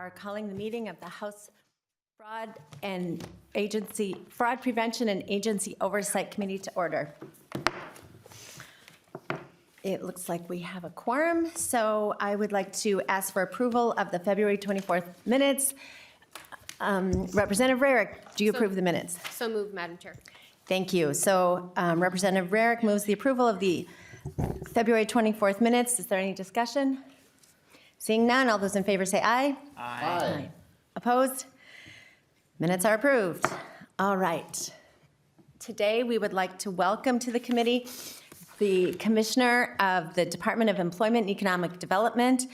are calling the meeting of the House Fraud Prevention and Agency Oversight Committee to order. It looks like we have a quorum, so I would like to ask for approval of the February 24th minutes. Representative Rarick, do you approve the minutes? So moved, Madam Chair. Thank you. So Representative Rarick moves the approval of the February 24th minutes. Is there any discussion? Seeing none, all those in favor say aye. Aye. Opposed? Minutes are approved. All right. Today, we would like to welcome to the committee the Commissioner of the Department of Employment and Economic Development,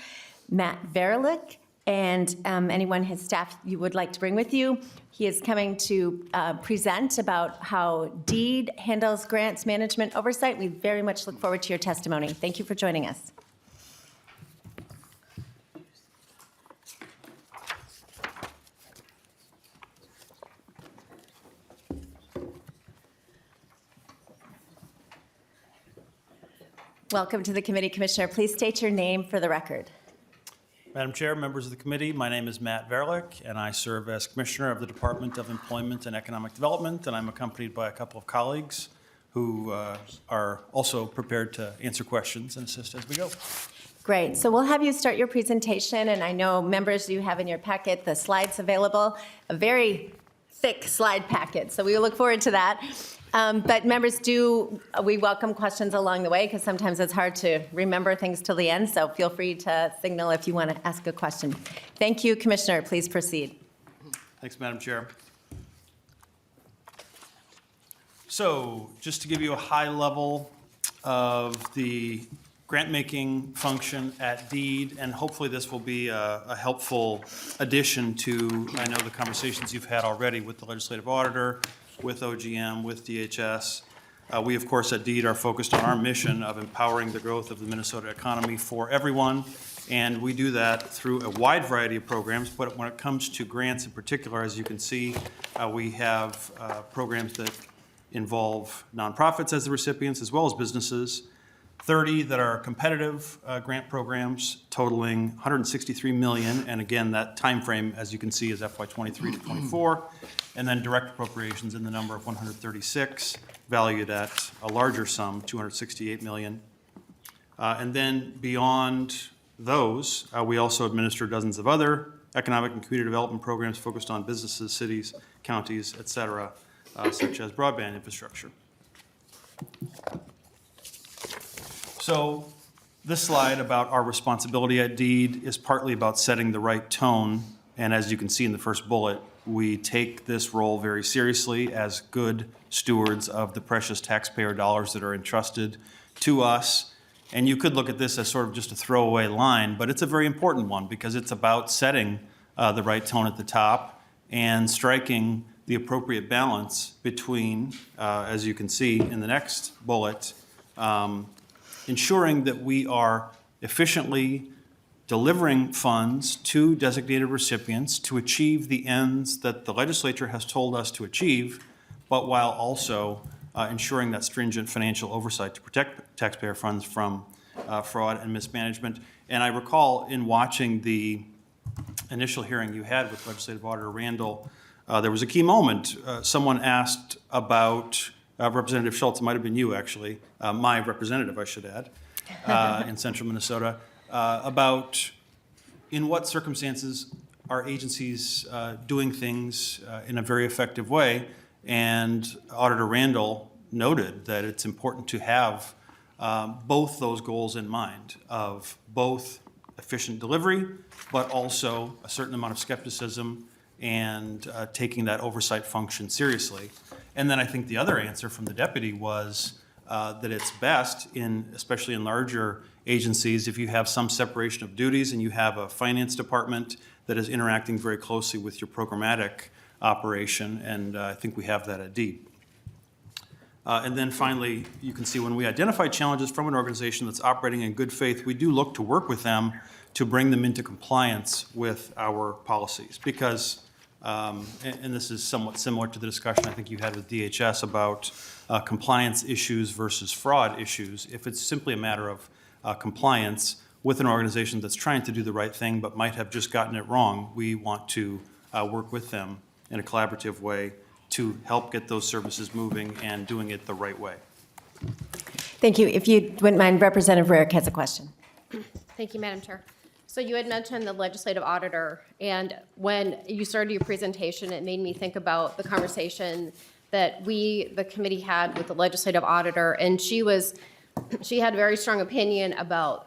Matt Verlick, and anyone his staff you would like to bring with you. He is coming to present about how DEED handles grants management oversight. We very much look forward to your testimony. Thank you for joining us. Welcome to the committee, Commissioner. Please state your name for the record. Madam Chair, members of the committee, my name is Matt Verlick, and I serve as Commissioner of the Department of Employment and Economic Development, and I'm accompanied by a couple of colleagues who are also prepared to answer questions and assist as we go. Great. So we'll have you start your presentation, and I know members, you have in your packet the slides available, a very thick slide packet, so we look forward to that. But members, we welcome questions along the way because sometimes it's hard to remember things till the end, so feel free to signal if you want to ask a question. Thank you, Commissioner. Please proceed. Thanks, Madam Chair. So just to give you a high level of the grant-making function at DEED, and hopefully this will be a helpful addition to, I know, the conversations you've had already with the legislative auditor, with OGM, with DHS. We, of course, at DEED are focused on our mission of empowering the growth of the Minnesota economy for everyone, and we do that through a wide variety of programs, but when it comes to grants in particular, as you can see, we have programs that involve nonprofits as the recipients as well as businesses, 30 that are competitive grant programs totaling $163 million, and again, that time frame, as you can see, is FY23 to 24, and then direct appropriations in the number of 136, valued at a larger sum, $268 million. And then beyond those, we also administer dozens of other economic and community development programs focused on businesses, cities, counties, et cetera, such as broadband infrastructure. So this slide about our responsibility at DEED is partly about setting the right tone, and as you can see in the first bullet, we take this role very seriously as good stewards of the precious taxpayer dollars that are entrusted to us. And you could look at this as sort of just a throwaway line, but it's a very important one because it's about setting the right tone at the top and striking the appropriate balance between, as you can see in the next bullet, ensuring that we are efficiently delivering funds to designated recipients to achieve the ends that the legislature has told us to achieve, but while also ensuring that stringent financial oversight to protect taxpayer funds from fraud and mismanagement. And I recall in watching the initial hearing you had with Legislative Auditor Randall, there was a key moment. Someone asked about Representative Schultz, it might have been you actually, my representative I should add, in central Minnesota, about in what circumstances are agencies doing things in a very effective way. And Auditor Randall noted that it's important to have both those goals in mind of both efficient delivery, but also a certain amount of skepticism and taking that oversight function seriously. And then I think the other answer from the deputy was that it's best, especially in larger agencies, if you have some separation of duties and you have a finance department that is interacting very closely with your programmatic operation, and I think we have that at DEED. And then finally, you can see when we identify challenges from an organization that's operating in good faith, we do look to work with them to bring them into compliance with our policies because and this is somewhat similar to the discussion I think you had with DHS about compliance issues versus fraud issues. If it's simply a matter of compliance, with an organization that's trying to do the right thing but might have just gotten it wrong, we want to work with them in a collaborative way to help get those services moving and doing it the right way. Thank you. If you wouldn't mind, Representative Rarick has a question. Thank you, Madam Chair. So you had mentioned the legislative auditor, and when you started your presentation, it made me think about the conversation that the committee had with the legislative auditor, and she had a very strong opinion about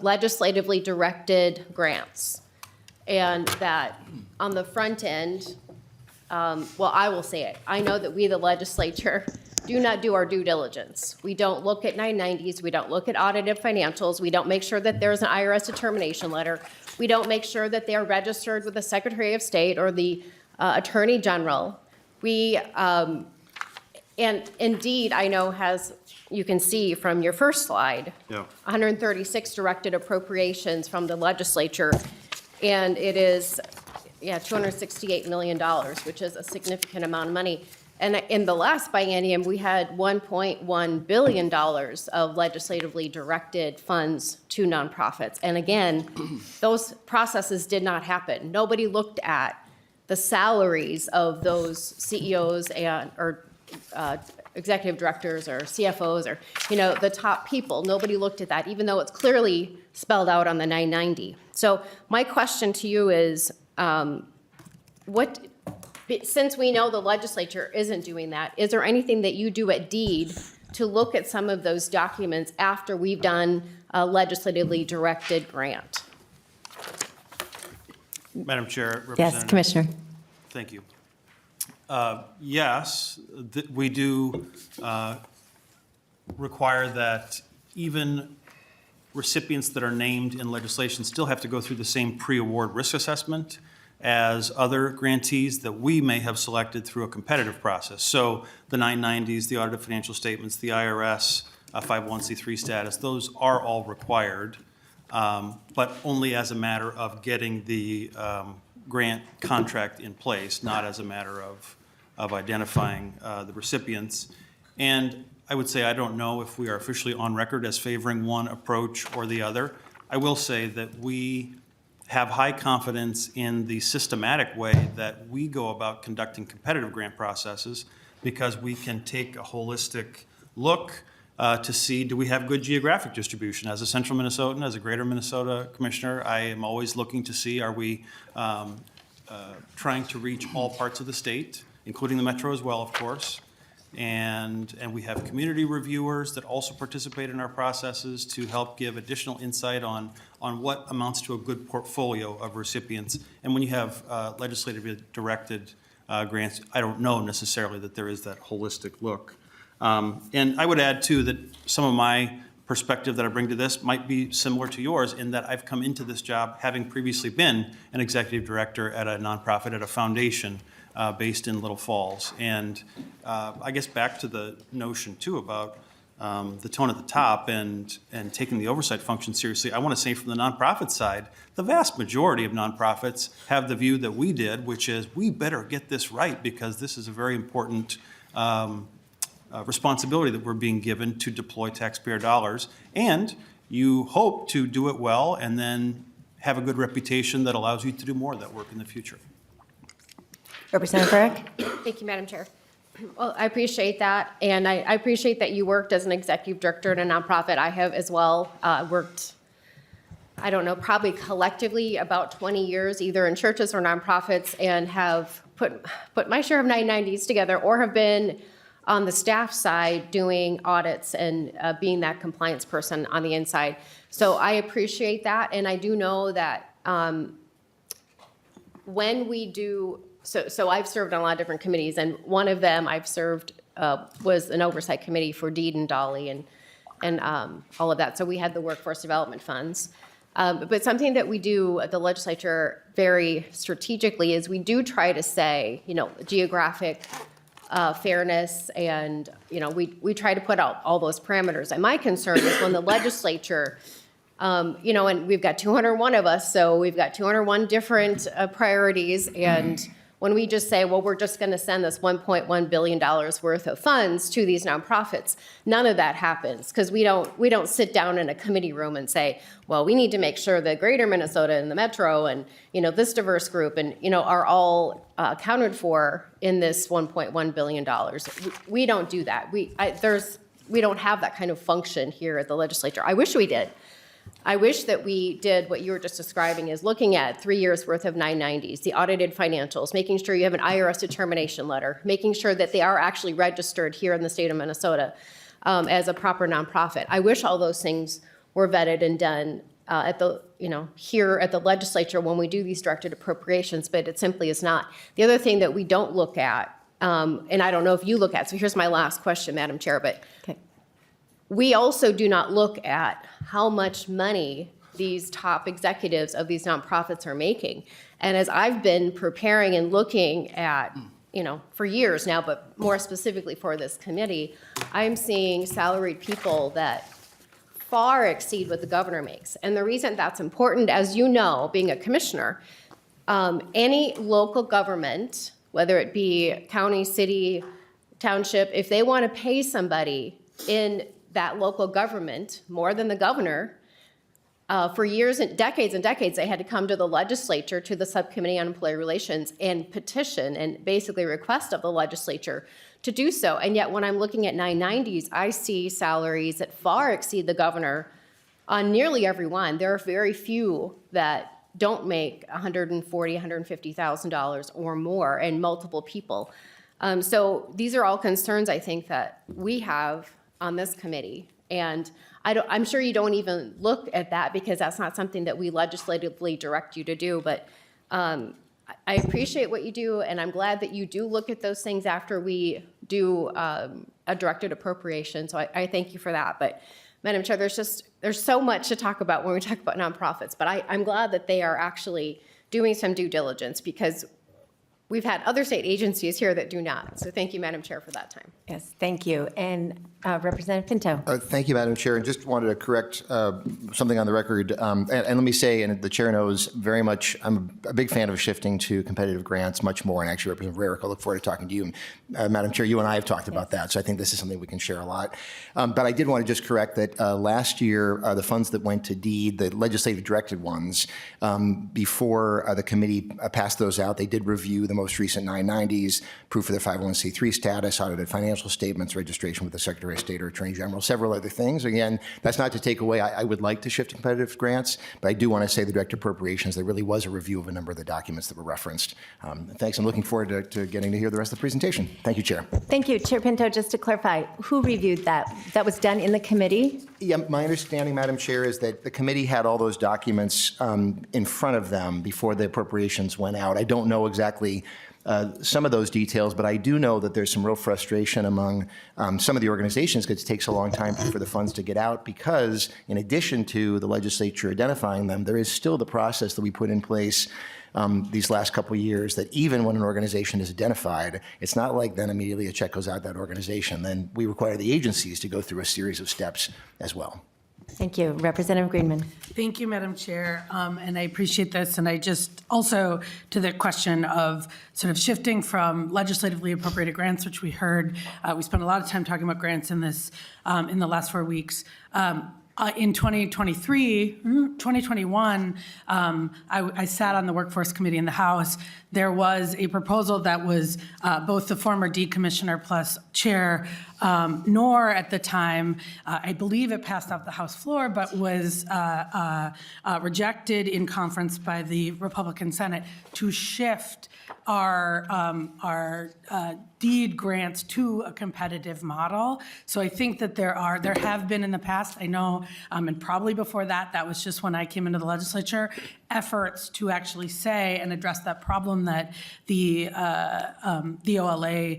legislatively directed grants, and that on the front end, well, I will say it, I know that we, the legislature, do not do our due diligence. We don't look at 990s, we don't look at audited financials, we don't make sure that there's an IRS determination letter, we don't make sure that they are registered with the Secretary of State or the Attorney General. And indeed, I know you can see from your first slide, Yeah. 136 directed appropriations from the legislature, and it is, $268 million, which is a significant amount of money. And in the last biennium, we had $1.1 billion of legislatively directed funds to nonprofits. And again, those processes did not happen. Nobody looked at the salaries of those CEOs or executive directors or CFOs or, the top people. Nobody looked at that, even though it's clearly spelled out on the 990. So my question to you is, since we know the legislature isn't doing that, is there anything that you do at DEED to look at some of those documents after we've done a legislatively directed grant? Madam Chair, Yes, Representative. Commissioner. Thank you. Yes, we do require that even recipients that are named in legislation still have to go through the same pre-award risk assessment as other grantees that we may have selected through a competitive process. So the 990s, the audited financial statements, the IRS, 501c3 status, those are all required, but only as a matter of getting the grant contract in place, not as a matter of identifying the recipients. And I would say I don't know if we are officially on record as favoring one approach or the other. I will say that we have high confidence in the systematic way that we go about conducting competitive grant processes, because we can take a holistic look to see, do we have good geographic distribution? As a Central Minnesotan, as a Greater Minnesota Commissioner, I am always looking to see, are we trying to reach all parts of the state, including the metro as well, of course. And we have community reviewers that also participate in our processes to help give additional insight on what amounts to a good portfolio of recipients. And when you have legislatively directed grants, I don't know necessarily that there is that holistic look. And I would add, too, that some of my perspective that I bring to this might be similar to yours, in that I've come into this job having previously been an executive director at a nonprofit, at a foundation based in Little Falls. And I guess back to the notion, too, about the tone at the top and taking the oversight function seriously, I want to say from the nonprofit side, the vast majority of nonprofits have the view that we did, which is we better get this right, because this is a very important responsibility that we're being given to deploy taxpayer dollars. And you hope to do it well and then have a good reputation that allows you to do more of that work in the future. Representative Rarick? Thank you, Madam Chair. Well, I appreciate that, and I appreciate that you worked as an executive director at a nonprofit. I have as well worked, I don't know, probably collectively about 20 years, either in churches or nonprofits, and have put my share of 990s together, or have been on the staff side doing audits and being that compliance person on the inside. So I appreciate that, and I do know that when we do, so I've served on a lot of different committees, and one of them I've served was an oversight committee for Deed and Dolly and all of that. So we had the workforce development funds. But something that we do at the legislature very strategically is we do try to say, geographic fairness, and, we try to put out all those parameters. And my concern is when the legislature, and we've got 201 of us, so we've got 201 different priorities, and when we just say, well, we're just going to send this $1.1 billion worth of funds to these nonprofits. None of that happens because we don't sit down in a committee room and say, well, we need to make sure that Greater Minnesota and the Metro and, this diverse group and, are all accounted for in this $1.1 billion. We don't do that. We don't have that kind of function here at the legislature. I wish we did. I wish that we did what you were just describing, is looking at 3 years worth of 990s, the audited financials, making sure you have an IRS determination letter, making sure that they are actually registered here in the state of Minnesota as a proper nonprofit. I wish all those things were vetted and done here at the legislature when we do these directed appropriations, but it simply is not. The other thing that we don't look at, and I don't know if you look at, so here's my last question, Madam Chair, but Okay. we also do not look at how much money these top executives of these nonprofits are making. And as I've been preparing and looking at, for years now, but more specifically for this committee, I'm seeing salaried people that far exceed what the governor makes. And the reason that's important, as you know, being a commissioner, any local government, whether it be county, city, township, if they want to pay somebody in that local government more than the governor, for years and decades, they had to come to the legislature, to the Subcommittee on Employee Relations, and petition and basically request of the legislature to do so. And yet when I'm looking at 990s, I see salaries that far exceed the governor on nearly every one. There are very few that don't make $140,000, $150,000 or more, and multiple people. So these are all concerns I think that we have on this committee. And I'm sure you don't even look at that because that's not something that we legislatively direct you to do. But I appreciate what you do, and I'm glad that you do look at those things after we do a directed appropriation. So I thank you for that. But Madam Chair, there's so much to talk about when we talk about nonprofits. But I'm glad that they are actually doing some due diligence, because we've had other state agencies here that do not. So thank you, Madam Chair, for that time. Yes, thank you. And Representative Pinto. Thank you, Madam Chair. And just wanted to correct something on the record. And let me say, and the chair knows very much, I'm a big fan of shifting to competitive grants much more. And actually, Representative Rarick, I look forward to talking to you. Madam Chair, you and I have talked about that. So I think this is something we can share a lot. But I did want to just correct that last year, the funds that went to DEED, the legislative directed ones, before the committee passed those out, they did review the most recent 990s, proof of their 501c3 status, audited financial statements, registration with the Secretary of State or Attorney General, several other things. Again, that's not to take away, I would like to shift to competitive grants, but I do want to say the direct appropriations, there really was a review of a number of the documents that were referenced. Thanks. I'm looking forward to getting to hear the rest of the presentation. Thank you, Chair. Thank you. Chair Pinto, just to clarify, who reviewed that? That was done in the committee? Yeah, my understanding, Madam Chair, is that the committee had all those documents in front of them before the appropriations went out. I don't know exactly some of those details, but I do know that there's some real frustration among some of the organizations because it takes a long time for the funds to get out, because in addition to the legislature identifying them, there is still the process that we put in place these last couple of years that even when an organization is identified, it's not like then immediately a check goes out to that organization. Then we require the agencies to go through a series of steps as well. Thank you. Representative Greenman. Thank you, Madam Chair, and I appreciate this. And I just also, to the question of sort of shifting from legislatively appropriated grants, which we heard, we spent a lot of time talking about grants in this, in the last 4 weeks. In 2021, I sat on the Workforce Committee in the House. There was a proposal that was both the former D Commissioner plus Chair Knorr at the time, I believe it passed off the House floor, but was rejected in conference by the Republican Senate to shift our deed grants to a competitive model. So I think that there have been in the past, I know, and probably before that, that was just when I came into the legislature, efforts to actually say and address that problem that the OLA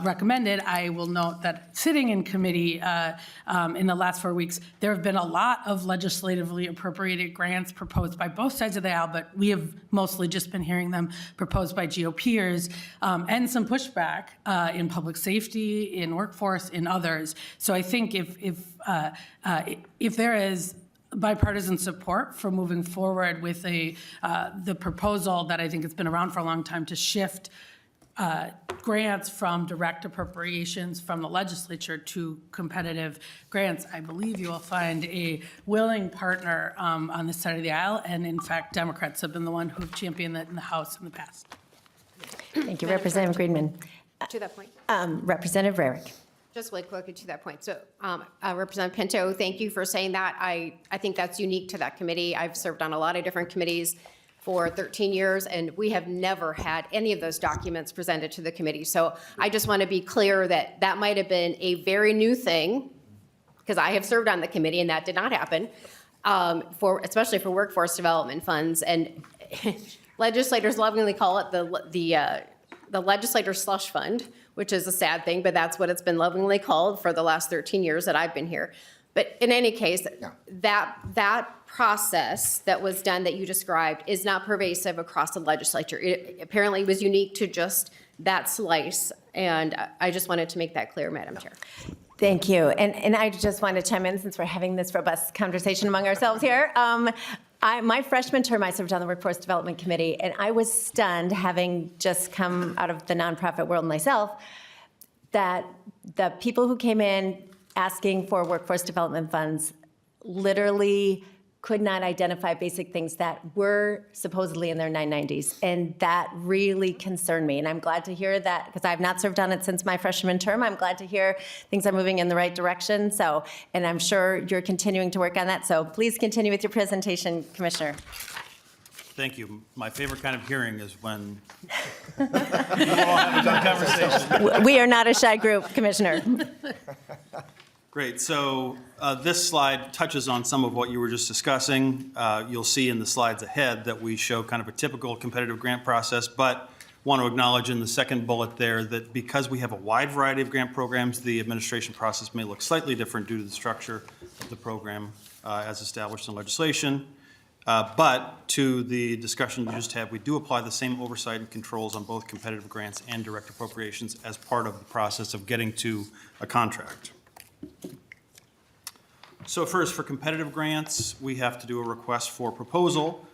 recommended. I will note that sitting in committee in the last 4 weeks, there have been a lot of legislatively appropriated grants proposed by both sides of the aisle, but we have mostly just been hearing them proposed by GOPers, and some pushback in public safety, in workforce, in others. So I think if there is bipartisan support for moving forward with the proposal that I think has been around for a long time to shift grants from direct appropriations from the legislature to competitive grants. I believe you will find a willing partner on this side of the aisle, and in fact, Democrats have been the one who've championed that in the House in the past. Thank you, Representative Friedman. To that point. Representative Rarick. Just really quickly to that point. So Representative Pinto, thank you for saying that. I think that's unique to that committee. I've served on a lot of different committees for 13 years, and we have never had any of those documents presented to the committee. So I just want to be clear that that might have been a very new thing, because I have served on the committee and that did not happen, especially for workforce development funds. And legislators lovingly call it the legislator slush fund, which is a sad thing, but that's what it's been lovingly called for the last 13 years that I've been here. But in any case, that process that was done that you described is not pervasive across the legislature. It apparently was unique to just that slice, and I just wanted to make that clear, Madam Chair. Thank you. And I just want to chime in since we're having this robust conversation among ourselves here. My freshman term, I served on the Workforce Development Committee, and I was stunned, having just come out of the nonprofit world myself, that the people who came in asking for workforce development funds literally could not identify basic things that were supposedly in their 990s. And that really concerned me. And I'm glad to hear that, because I've not served on it since my freshman term. I'm glad to hear things are moving in the right direction. So, and I'm sure you're continuing to work on that. So please continue with your presentation, Commissioner. Thank you. My favorite kind of hearing is when you all have a good conversation. We are not a shy group, Commissioner. Great. So this slide touches on some of what you were just discussing. You'll see in the slides ahead that we show kind of a typical competitive grant process, but want to acknowledge in the second bullet there that because we have a wide variety of grant programs, the administration process may look slightly different due to the structure of the program as established in legislation. But to the discussion you just had, we do apply the same oversight and controls on both competitive grants and direct appropriations as part of the process of getting to a contract. So first, for competitive grants, we have to do a request for proposal.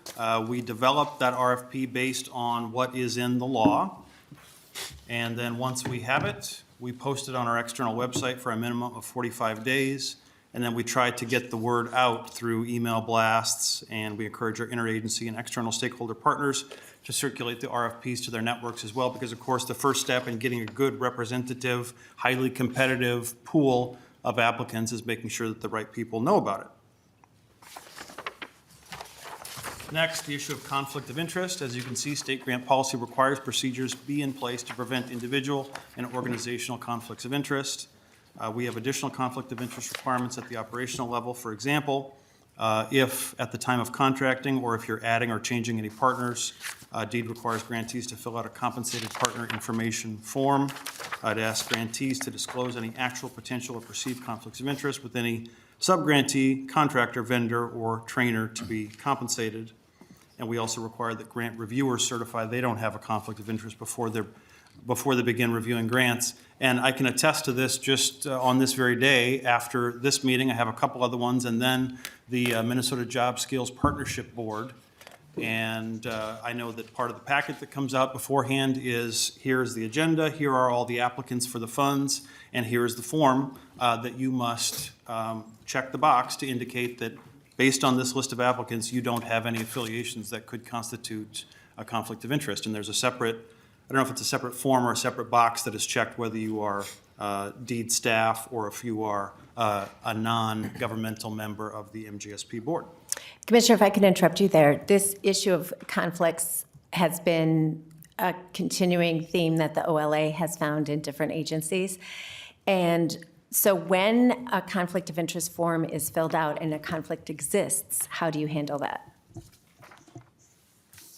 We develop that RFP based on what is in the law. And then once we have it, we post it on our external website for a minimum of 45 days. And then we try to get the word out through email blasts, and we encourage our interagency and external stakeholder partners to circulate the RFPs to their networks as well, because of course the first step in getting a good representative, highly competitive pool of applicants is making sure that the right people know about it. Next, the issue of conflict of interest. As you can see, state grant policy requires procedures be in place to prevent individual and organizational conflicts of interest. We have additional conflict of interest requirements at the operational level. For example, if at the time of contracting or if you're adding or changing any partners, DEED requires grantees to fill out a compensated partner information form. I'd ask grantees to disclose any actual potential or perceived conflicts of interest with any subgrantee, contractor, vendor, or trainer to be compensated. And we also require that grant reviewers certify they don't have a conflict of interest before they begin reviewing grants. And I can attest to this just on this very day. After this meeting, I have a couple other ones, and then the Minnesota Job Skills Partnership Board. And I know that part of the packet that comes out beforehand is, here's the agenda, here are all the applicants for the funds, and here's the form that you must check the box to indicate that based on this list of applicants, you don't have any affiliations that could constitute a conflict of interest. And there's a separate, I don't know if it's a separate form or a separate box that is checked whether you are DEED staff or if you are a non-governmental member of the MGSP board. Commissioner, if I could interrupt you there, this issue of conflicts has been a continuing theme that the OLA has found in different agencies. And so when a conflict of interest form is filled out and a conflict exists, how do you handle that?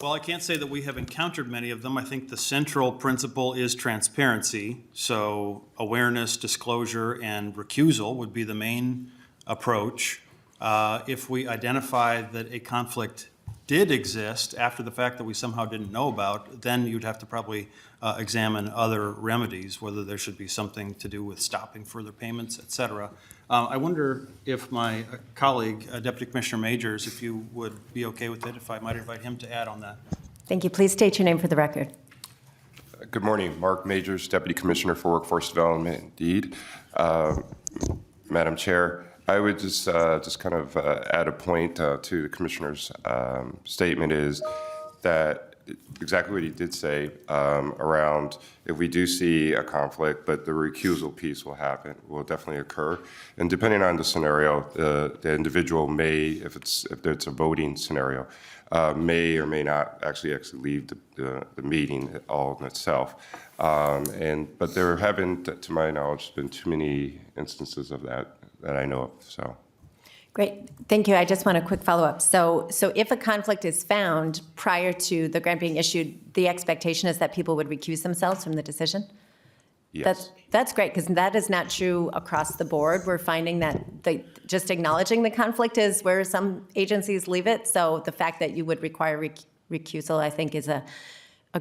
Well, I can't say that we have encountered many of them. I think the central principle is transparency. So awareness, disclosure, and recusal would be the main approach. If we identify that a conflict did exist after the fact that we somehow didn't know about, then you'd have to probably examine other remedies, whether there should be something to do with stopping further payments, et cetera. I wonder if my colleague, Deputy Commissioner Majors, if you would be okay with it, if I might invite him to add on that. Thank you. Please state your name for the record. Good morning. Mark Majors, Deputy Commissioner for Workforce Development, Indeed. Madam Chair, I would just kind of add a point to the Commissioner's statement is that exactly what he did say around if we do see a conflict, but the recusal piece will definitely occur. And depending on the scenario, the individual may, if it's a voting scenario, may or may not actually leave the meeting all in itself. But there haven't, to my knowledge, been too many instances of that I know of, so. Great, thank you. I just want a quick follow-up. So if a conflict is found prior to the grant being issued, the expectation is that people would recuse themselves from the decision? Yes. That's great, because that is not true across the board. We're finding that just acknowledging the conflict is where some agencies leave it. So the fact that you would require recusal, I think, is a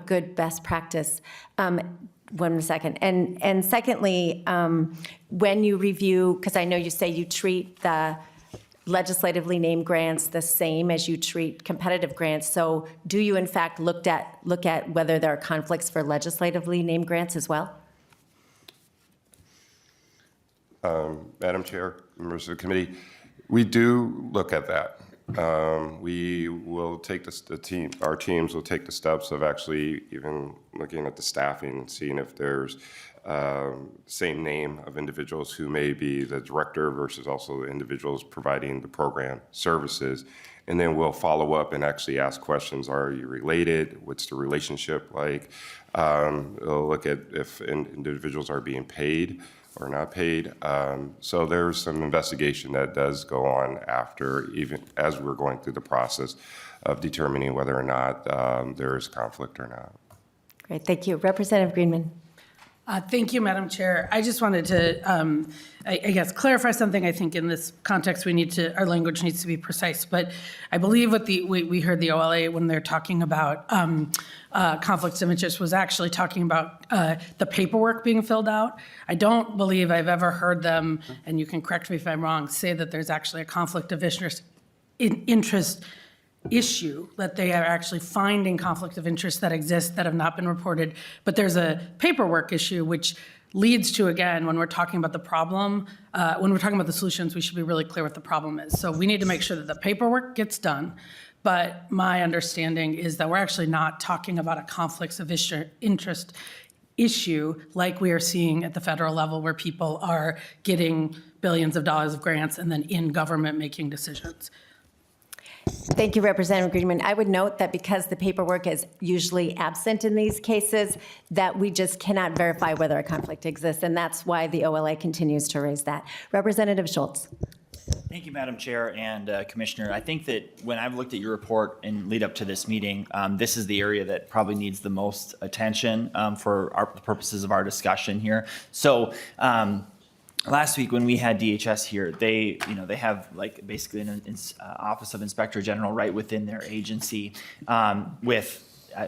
good best practice. 1 second. And secondly, when you review, because I know you say you treat the legislatively named grants the same as you treat competitive grants. So do you in fact look at whether there are conflicts for legislatively named grants as well? Madam Chair, members of the committee, we do look at that. We will take our teams will take the steps of actually even looking at the staffing and seeing if there's same name of individuals who may be the director versus also the individuals providing the program services. And then we'll follow up and actually ask questions. Are you related? What's the relationship like? We'll look at if individuals are being paid or not paid. So there's some investigation that does go on after, even as we're going through the process of determining whether or not there is conflict or not. Great, thank you. Representative Greenman. Thank you, Madam Chair. I just wanted to, I guess, clarify something. I think in this context, our language needs to be precise. But I believe what we heard the OLA when they're talking about conflicts of interest was actually talking about the paperwork being filled out. I don't believe I've ever heard them, and you can correct me if I'm wrong, say that there's actually a conflict of interest issue, that they are actually finding conflict of interest that exists that have not been reported. But there's a paperwork issue, which leads to, again, when we're talking about the problem, when we're talking about the solutions, we should be really clear what the problem is. So we need to make sure that the paperwork gets done. But my understanding is that we're actually not talking about a conflicts of interest issue like we are seeing at the federal level, where people are getting billions of dollars of grants and then in government making decisions. Thank you, Representative Greenman. I would note that because the paperwork is usually absent in these cases, that we just cannot verify whether a conflict exists, and that's why the OLA continues to raise that. Representative Schultz. Thank you, Madam Chair and Commissioner. I think that when I've looked at your report and lead up to this meeting, this is the area that probably needs the most attention for the purposes of our discussion here. So last week when we had DHS here, they have like basically an Office of Inspector General right within their agency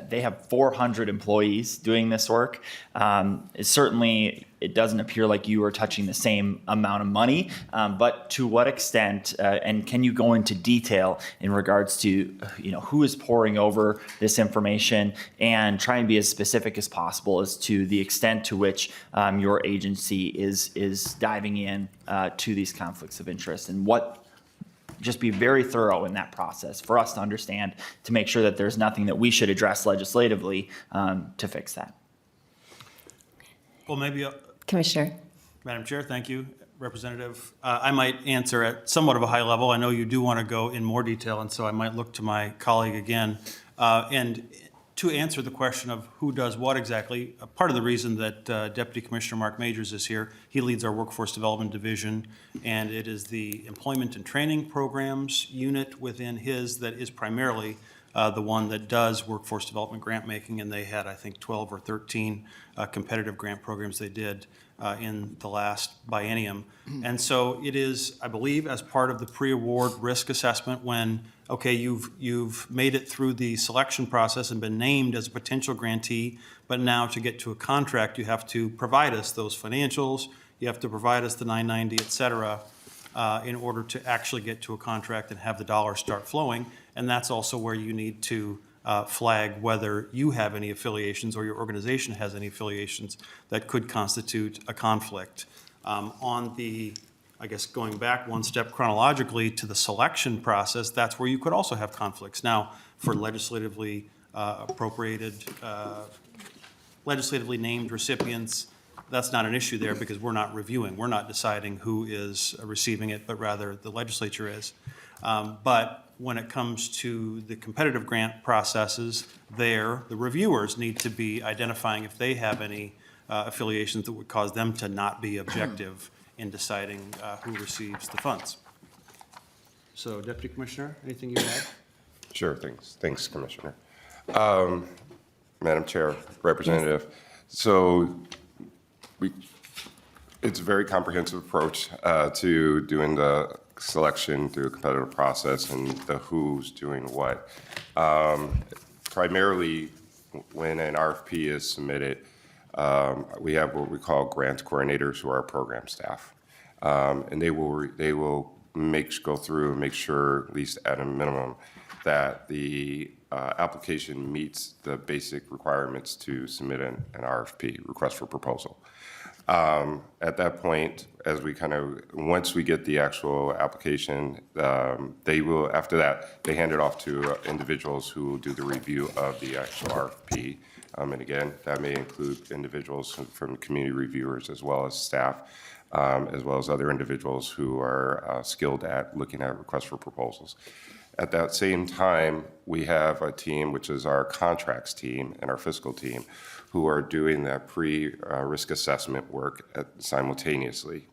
they have 400 employees doing this work. It doesn't appear like you are touching the same amount of money, but to what extent, and can you go into detail in regards to, who is poring over this information, and try and be as specific as possible as to the extent to which your agency is diving in to these conflicts of interest, and just be very thorough in that process for us to understand, to make sure that there's nothing that we should address legislatively to fix that. Well, maybe, Commissioner. Madam Chair, thank you, Representative. I might answer at somewhat of a high level. I know you do want to go in more detail, and so I might look to my colleague again. And to answer the question of who does what exactly, part of the reason that Deputy Commissioner Mark Majors is here, he leads our Workforce Development Division, and it is the Employment and Training Programs unit within his that is primarily the one that does workforce development grant making, and they had, I think, 12 or 13 competitive grant programs they did in the last biennium. And so it is, I believe, as part of the pre-award risk assessment when, okay, you've made it through the selection process and been named as a potential grantee, but now to get to a contract, you have to provide us those financials, You have to provide us the 990, et cetera, in order to actually get to a contract and have the dollars start flowing. And that's also where you need to flag whether you have any affiliations or your organization has any affiliations that could constitute a conflict. On the, I guess, going back one step chronologically to the selection process, that's where you could also have conflicts. Now, for legislatively appropriated, legislatively named recipients, that's not an issue there because we're not reviewing. We're not deciding who is receiving it, but rather the legislature is. But when it comes to the competitive grant processes, there, the reviewers need to be identifying if they have any affiliations that would cause them to not be objective in deciding who receives the funds. So, Deputy Commissioner, anything you add? Sure, thanks, Commissioner. Madam Chair, Representative, so it's a very comprehensive approach to doing the selection through a competitive process and the who's doing what. Primarily, when an RFP is submitted, we have what we call grant coordinators who are program staff. And they will go through and make sure, at least at a minimum, that the application meets the basic requirements to submit an RFP, request for proposal. At that point, as we once we get the actual application, they will, after that, they hand it off to individuals who will do the review of the actual RFP. And again, that may include individuals from community reviewers as well as staff, as well as other individuals who are skilled at looking at requests for proposals. At that same time, we have a team, which is our contracts team and our fiscal team, who are doing that pre-risk assessment work simultaneously.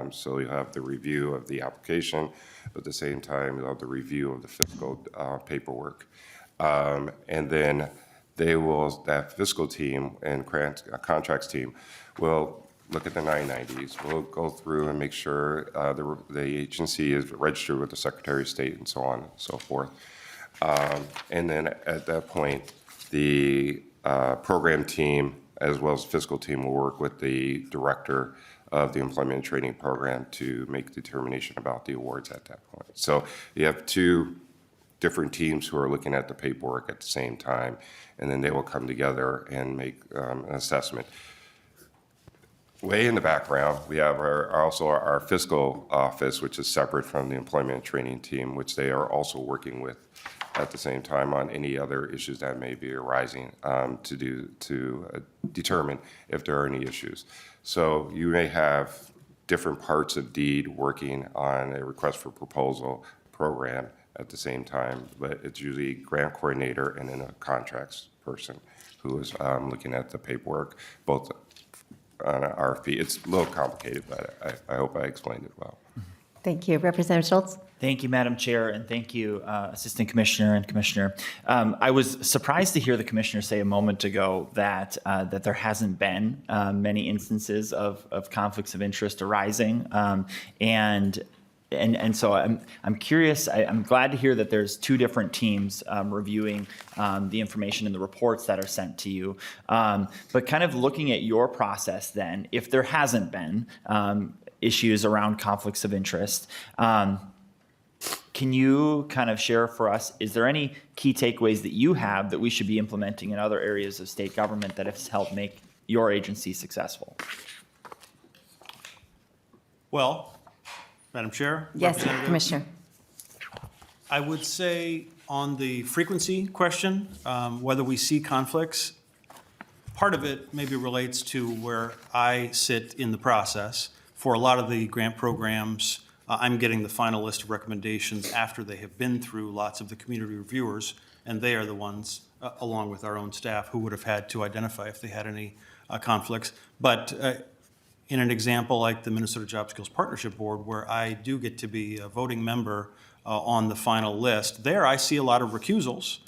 So you have the review of the application, but at the same time, you'll have the review of the fiscal paperwork. And then that fiscal team and contracts team will look at the 990s. We'll go through and make sure the agency is registered with the Secretary of State and so on and so forth. And then at that point, the program team as well as the fiscal team will work with the director of the employment and training program to make determination about the awards at that point. So you have two different teams who are looking at the paperwork at the same time, and then they will come together and make an assessment. Way in the background, we have also our fiscal office, which is separate from the employment and training team, which they are also working with at the same time on any other issues that may be arising to determine if there are any issues. So you may have different parts of DEED working on a request for proposal program at the same time, but it's usually grant coordinator and then a contracts person who is looking at the paperwork, both on an RFP. It's a little complicated, but I hope I explained it well. Thank you. Representative Schultz? Thank you, Madam Chair, and thank you, Assistant Commissioner and Commissioner. I was surprised to hear the Commissioner say a moment ago that that there hasn't been many instances of conflicts of interest arising, and so I'm curious. I'm glad to hear that there's two different teams reviewing the information in the reports that are sent to you. But kind of looking at your process, then, if there hasn't been issues around conflicts of interest, can you kind of share for us, is there any key takeaways that you have that we should be implementing in other areas of state government that has helped make your agency successful? Well, Madam Chair? Yes, Representative, Commissioner. I would say on the frequency question, whether we see conflicts, part of it maybe relates to where I sit in the process. For a lot of the grant programs, I'm getting the final list of recommendations after they have been through lots of the community reviewers, and they are the ones, along with our own staff, who would have had to identify if they had any conflicts. But in an example like the Minnesota Job Skills Partnership Board, where I do get to be a voting member on the final list, there I see a lot of recusals.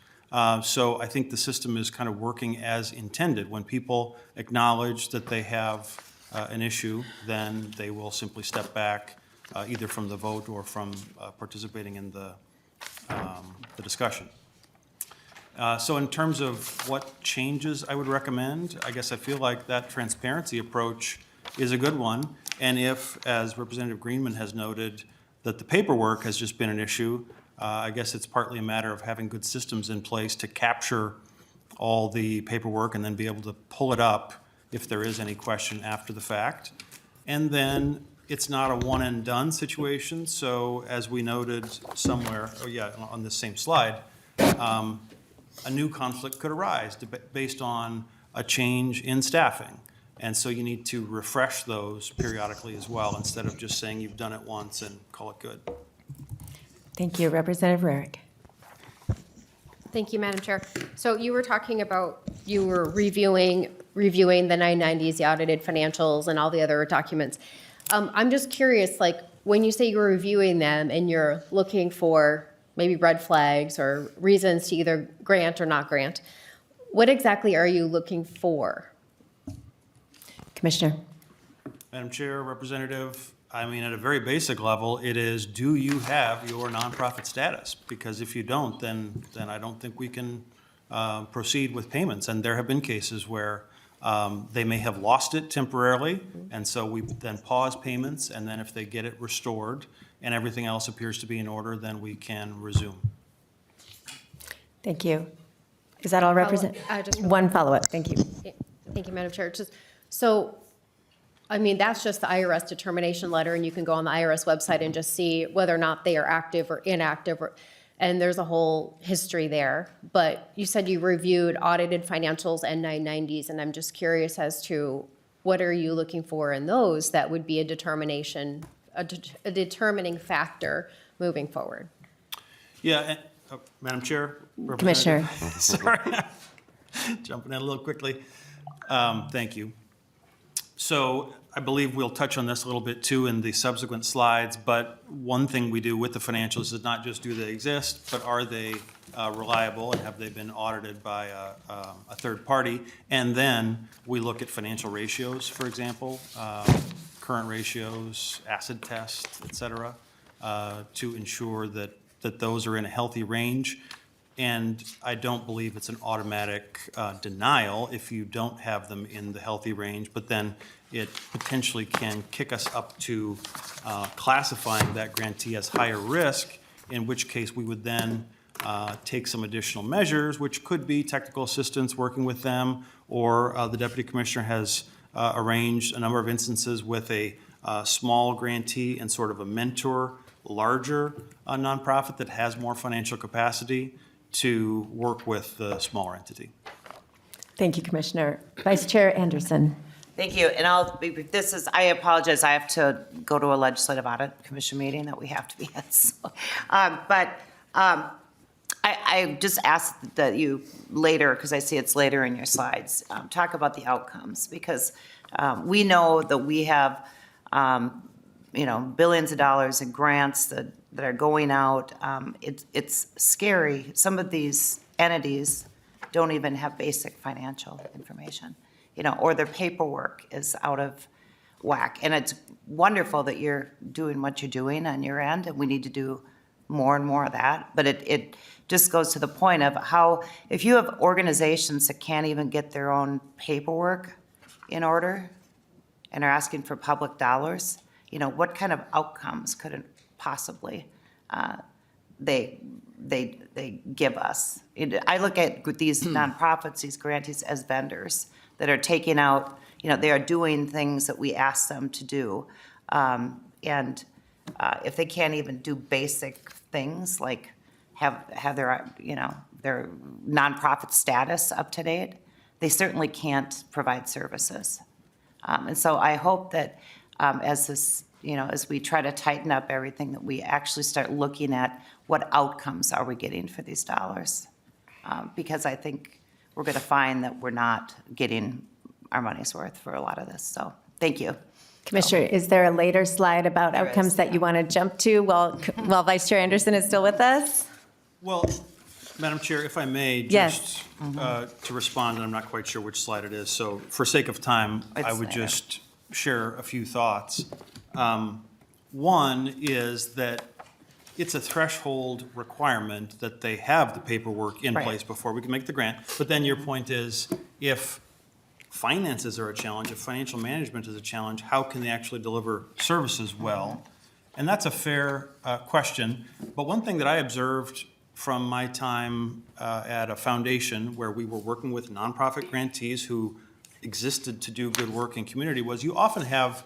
So I think the system is kind of working as intended. When people acknowledge that they have an issue, then they will simply step back either from the vote or from participating in the discussion. So in terms of what changes I would recommend, I guess I feel like that transparency approach is a good one. And if, as Representative Greenman has noted, that the paperwork has just been an issue, I guess it's partly a matter of having good systems in place to capture all the paperwork and then be able to pull it up if there is any question after the fact. And then it's not a one and done situation. So as we noted somewhere, on this same slide, a new conflict could arise based on a change in staffing. And so you need to refresh those periodically as well, instead of just saying you've done it once and call it good. Thank you. Representative Rarick. Thank you, Madam Chair. So you were talking about, you were reviewing the 990s, the audited financials, and all the other documents. I'm just curious, like, when you say you're reviewing them and you're looking for maybe red flags or reasons to either grant or not grant, what exactly are you looking for? Commissioner. Madam Chair, Representative, I mean, at a very basic level, it is, do you have your nonprofit status? Because if you don't, then I don't think we can proceed with payments. And there have been cases where they may have lost it temporarily, and so we then pause payments, and then if they get it restored and everything else appears to be in order, then we can resume. Thank you. Is that all, One follow-up. Thank you. Thank you, Madam Chair. So, I mean, that's just the IRS determination letter, and you can go on the IRS website and just see whether or not they are active or inactive, and there's a whole history there. But you said you reviewed audited financials and 990s, and I'm just curious as to what are you looking for in those that would be a determining factor moving forward? Yeah, Madam Chair. Commissioner. Sorry, jumping in a little quickly. Thank you. So I believe we'll touch on this a little bit too in the subsequent slides, but one thing we do with the financials is not just do they exist, but are they reliable and have they been audited by a third party? And then we look at financial ratios, for example, current ratios, acid tests, et cetera, to ensure that those are in a healthy range. And I don't believe it's an automatic denial if you don't have them in the healthy range, but then it potentially can kick us up to classifying that grantee as higher risk, in which case we would then take some additional measures, which could be technical assistance working with them, or the Deputy Commissioner has arranged a number of instances with a small grantee and sort of a mentor, larger nonprofit that has more financial capacity to work with the smaller entity. Thank you, Commissioner. Vice Chair Anderson. Thank you, and I'll be brief. I apologize, I have to go to a legislative audit commission meeting that we have to be at. So, I just ask that you later, because I see it's later in your slides, talk about the outcomes, because we know that we have, billions of dollars in grants that are going out. It's scary. Some of these entities don't even have basic financial information, or their paperwork is out of whack. And it's wonderful that you're doing what you're doing on your end, and we need to do more and more of that. But it just goes to the point of how, if you have organizations that can't even get their own paperwork in order and are asking for public dollars, what kind of outcomes could it possibly they give us? I look at these nonprofits, these grantees, as vendors that are taking out, they are doing things that we ask them to do. And if they can't even do basic things like have their, their nonprofit status up to date, they certainly can't provide services. And so I hope that as this, as we try to tighten up everything, that we actually start looking at what outcomes are we getting for these dollars. Because I think we're going to find that we're not getting our money's worth for a lot of this. So thank you. Commissioner, is there a later slide about outcomes that you want to jump to while Vice Chair Anderson is still with us? Well, Madam Chair, if I may, Yes. just to respond, and I'm not quite sure which slide it is, so for sake of time, I It's would later. just share a few thoughts. One is that it's a threshold requirement that they have the paperwork in Right. place before we can make the grant. But then your point is, if finances are a challenge, if financial management is a challenge, how can they actually deliver services well? And that's a fair question. But one thing that I observed from my time at a foundation where we were working with nonprofit grantees who existed to do good work in community was you often have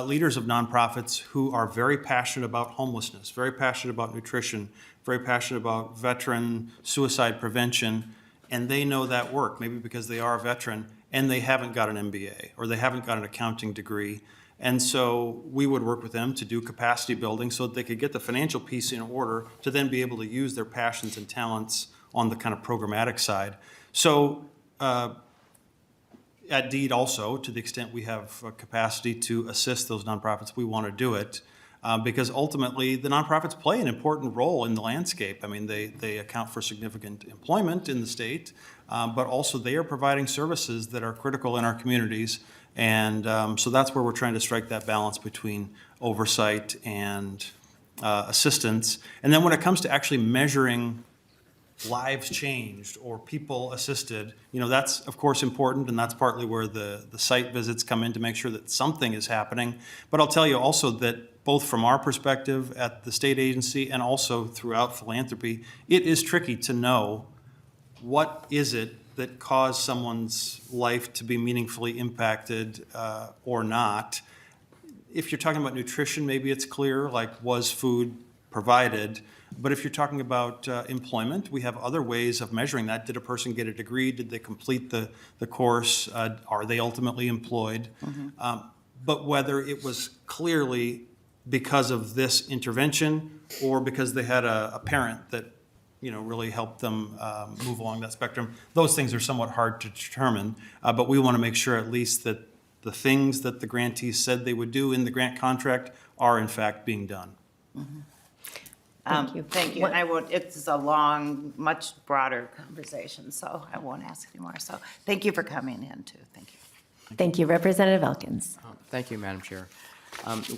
leaders of nonprofits who are very passionate about homelessness, very passionate about nutrition, very passionate about veteran suicide prevention, and they know that work, maybe because they are a veteran, and they haven't got an MBA, or they haven't got an accounting degree. And so we would work with them to do capacity building so that they could get the financial piece in order to then be able to use their passions and talents on the kind of programmatic side. So at DEED also, to the extent we have capacity to assist those nonprofits, we want to do it. Because ultimately, the nonprofits play an important role in the landscape. I mean, they account for significant employment in the state, but also they are providing services that are critical in our communities. And so that's where we're trying to strike that balance between oversight and assistance. And then when it comes to actually measuring lives changed or people assisted, that's of course important, and that's partly where the site visits come in to make sure that something is happening. But I'll tell you also that both from our perspective at the state agency and also throughout philanthropy, it is tricky to know what is it that caused someone's life to be meaningfully impacted or not. If you're talking about nutrition, maybe it's clear, like was food provided? But if you're talking about employment, we have other ways of measuring that. Did a person get a degree? Did they complete the course? Are they ultimately employed? But whether it was clearly because of this intervention or because they had a parent that really helped them move along that spectrum, those things are somewhat hard to determine. But we want to make sure at least that the things that the grantees said they would do in the grant contract are in fact being done. Thank you. Thank you. And I won't, it's a long, much broader conversation, so I won't ask anymore. So thank you for coming in too. Thank you. Thank you, Representative Elkins. Thank you, Madam Chair.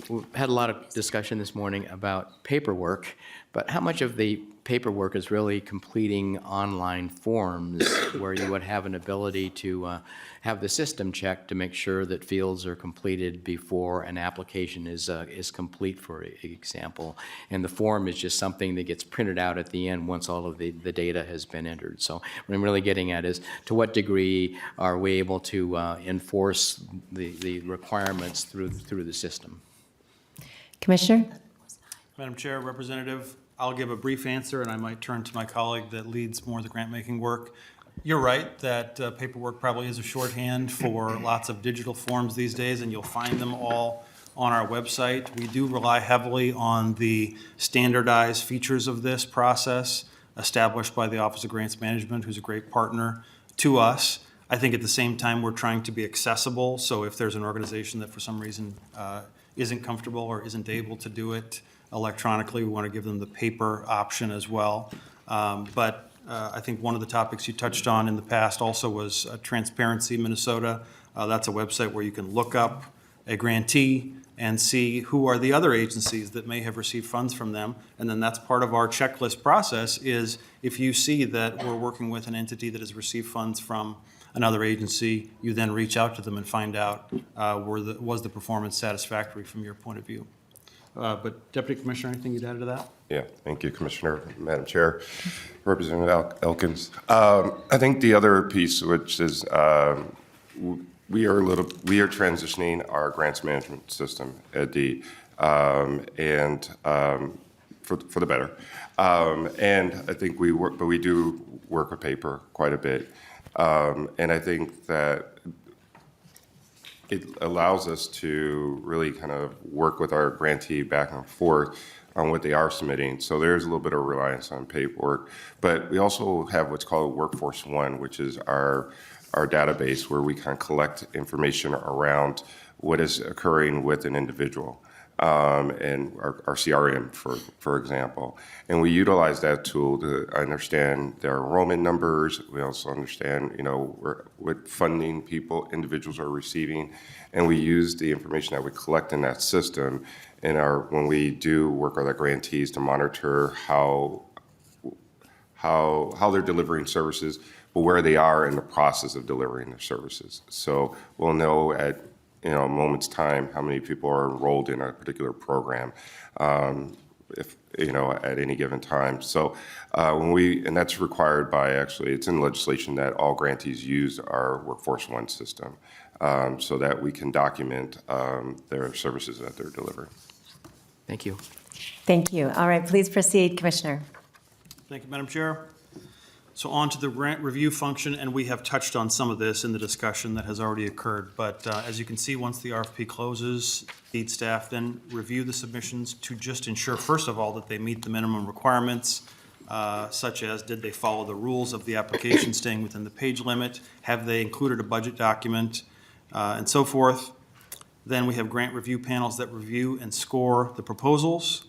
We've had a lot of discussion this morning about paperwork, but how much of the paperwork is really completing online forms where you would have an ability to have the system checked to make sure that fields are completed before an application is complete, for example, and the form is just something that gets printed out at the end once all of the data has been entered. So what I'm really getting at is, to what degree are we able to enforce the requirements through the system? Commissioner? Madam Chair, Representative, I'll give a brief answer, and I might turn to my colleague that leads more of the grant-making work. You're right that paperwork probably is a shorthand for lots of digital forms these days, and you'll find them all on our website. We do rely heavily on the standardized features of this process established by the Office of Grants Management, who's a great partner to us. I think at the same time, we're trying to be accessible, so if there's an organization that for some reason isn't comfortable or isn't able to do it electronically, we want to give them the paper option as well. But I think one of the topics you touched on in the past also was Transparency Minnesota. That's a website where you can look up a grantee and see who are the other agencies that may have received funds from them. And then that's part of our checklist process is if you see that we're working with an entity that has received funds from another agency, you then reach out to them and find out was the performance satisfactory from your point of view. But Deputy Commissioner, anything you'd add to that? Yeah, thank you, Commissioner, Madam Chair, Representative Elkins. I think the other piece, which is we are transitioning our grants management system at DEED, and for the better. And I think we do work with paper quite a bit, and I think that it allows us to really kind of work with our grantee back and forth on what they are submitting. So there's a little bit of reliance on paperwork, but we also have what's called Workforce One, which is our database where we can collect information around what is occurring with an individual. And our CRM, for example. And we utilize that tool to understand their enrollment numbers. We also understand, what funding individuals are receiving. And we use the information that we collect in that system when we do work with our grantees to monitor how how they're delivering services, but where they are in the process of delivering their services. So we'll know at a moment's time how many people are enrolled in a particular program, if at any given time. So and that's required by, actually, it's in legislation that all grantees use our Workforce One system, so that we can document their services that they're delivering. Thank you. Thank you. All right, please proceed, Commissioner. Thank you, Madam Chair. So on to the grant review function, and we have touched on some of this in the discussion that has already occurred. But as you can see, once the RFP closes, lead staff then review the submissions to just ensure, first of all, that they meet the minimum requirements, such as did they follow the rules of the application, staying within the page limit, have they included a budget document, and so forth. Then we have grant review panels that review and score the proposals.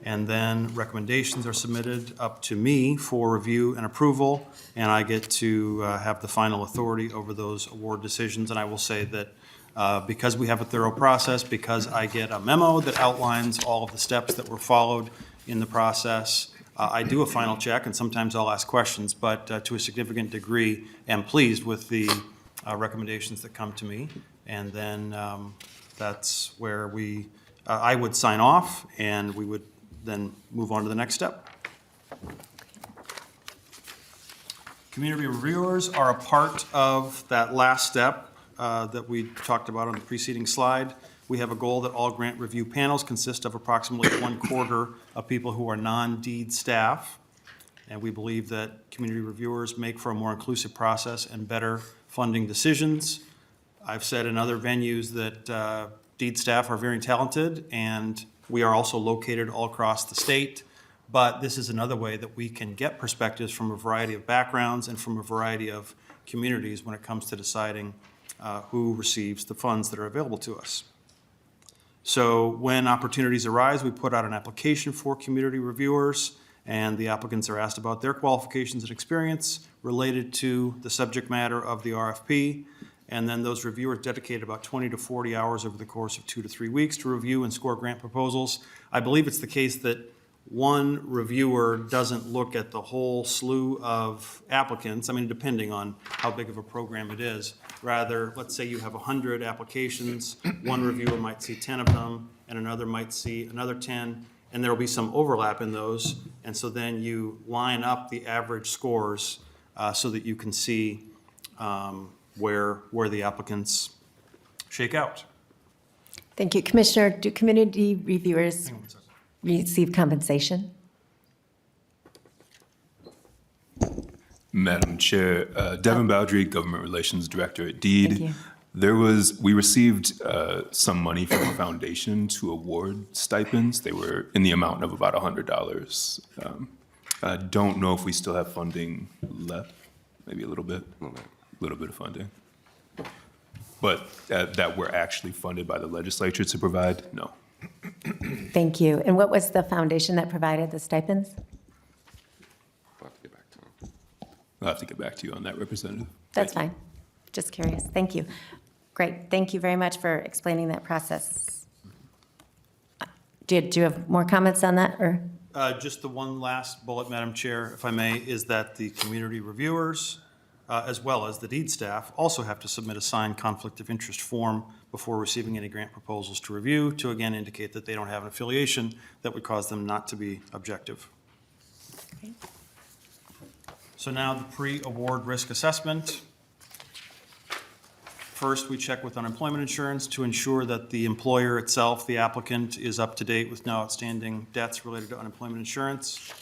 And then recommendations are submitted up to me for review and approval, and I get to have the final authority over those award decisions. And I will say that because we have a thorough process, because I get a memo that outlines all of the steps that were followed in the process, I do a final check, and sometimes I'll ask questions, but to a significant degree, am pleased with the recommendations that come to me. And then that's where I would sign off, and we would then move on to the next step. Community reviewers are a part of that last step that we talked about on the preceding slide. We have a goal that all grant review panels consist of approximately 1/4 of people who are non-deed staff. And we believe that community reviewers make for a more inclusive process and better funding decisions. I've said in other venues that deed staff are very talented, and we are also located all across the state, but this is another way that we can get perspectives from a variety of backgrounds and from a variety of communities when it comes to deciding who receives the funds that are available to us. So when opportunities arise, we put out an application for community reviewers, and the applicants are asked about their qualifications and experience related to the subject matter of the RFP. And then those reviewers dedicate about 20 to 40 hours over the course of 2 to 3 weeks to review and score grant proposals. I believe it's the case that one reviewer doesn't look at the whole slew of applicants, depending on how big of a program it is. Rather, let's say you have 100 applications, one reviewer might see 10 of them, and another might see another 10, and there will be some overlap in those. And so then you line up the average scores so that you can see where the applicants shake out. Thank you. Commissioner, do community reviewers receive compensation? Madam Chair, Devin Bowdry, Government Relations Director at DEED. Thank you. We received some money from a foundation to award stipends. They were in the amount of about $100. I don't know if we still have funding left, maybe a little bit of funding. But that we're actually funded by the legislature to provide, no. Thank you. And what was the foundation that provided the stipends? I'll have to get back to them. I'll have to get back to you on that, Representative. That's fine. Just curious. Thank you. Great. Thank you very much for explaining that process. Do you have more comments on that, or? Just the one last bullet, Madam Chair, if I may, is that the community reviewers, as well as the deed staff, also have to submit a signed conflict of interest form before receiving any grant proposals to review, to again indicate that they don't have an affiliation that would cause them not to be objective. Okay. So now the pre-award risk assessment. First, we check with unemployment insurance to ensure that the employer itself, the applicant, is up to date with no outstanding debts related to unemployment insurance.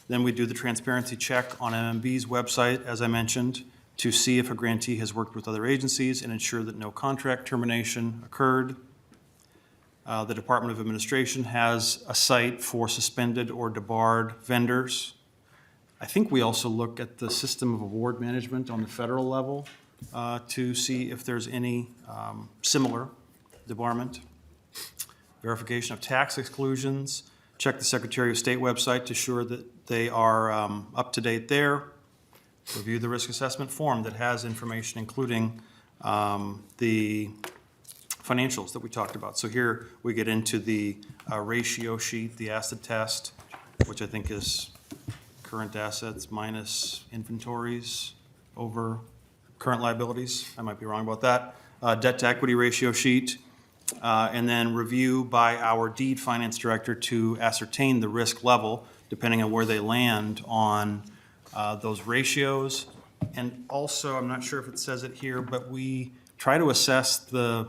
Then we do the transparency check on MMB's website, as I mentioned, to see if a grantee has worked with other agencies and ensure that no contract termination occurred. The Department of Administration has a site for suspended or debarred vendors. I think we also look at the system of award management on the federal level to see if there's any similar debarment. Verification of tax exclusions. Check the Secretary of State website to ensure that they are up to date there. Review the risk assessment form that has information including the financials that we talked about. So here we get into the ratio sheet, the acid test, which I think is current assets minus inventories over current liabilities. I might be wrong about that. Debt to equity ratio sheet. And then review by our deed finance director to ascertain the risk level, depending on where they land on those ratios. And also, I'm not sure if it says it here, but we try to assess the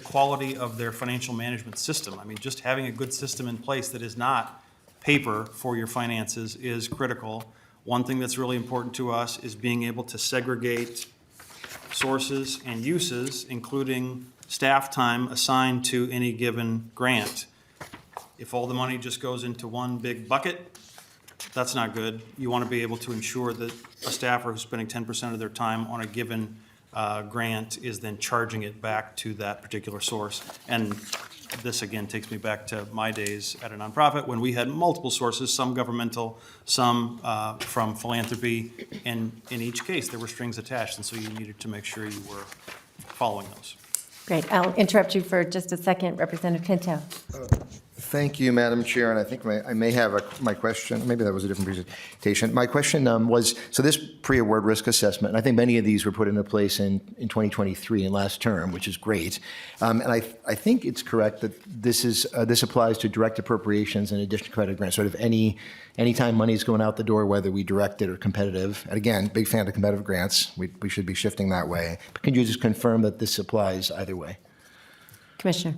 quality of their financial management system. I mean, just having a good system in place that is not paper for your finances is critical. One thing that's really important to us is being able to segregate sources and uses, including staff time assigned to any given grant. If all the money just goes into one big bucket, that's not good. You want to be able to ensure that a staffer who's spending 10% of their time on a given grant is then charging it back to that particular source. And this again takes me back to my days at a nonprofit when we had multiple sources, some governmental, some from philanthropy, and in each case there were strings attached, and so you needed to make sure you were following those. Great. I'll interrupt you for just a second. Representative Pinto. Thank you, Madam Chair, and I think I may have my question, maybe that was a different presentation. My question was, so this pre-award risk assessment, and I think many of these were put into place in 2023 in last term, which is great. And I think it's correct that this applies to direct appropriations in addition to credit grants, sort of anytime money is going out the door, whether we direct it or competitive. And again, big fan of competitive grants. We should be shifting that way. But can you just confirm that this applies either way? Commissioner.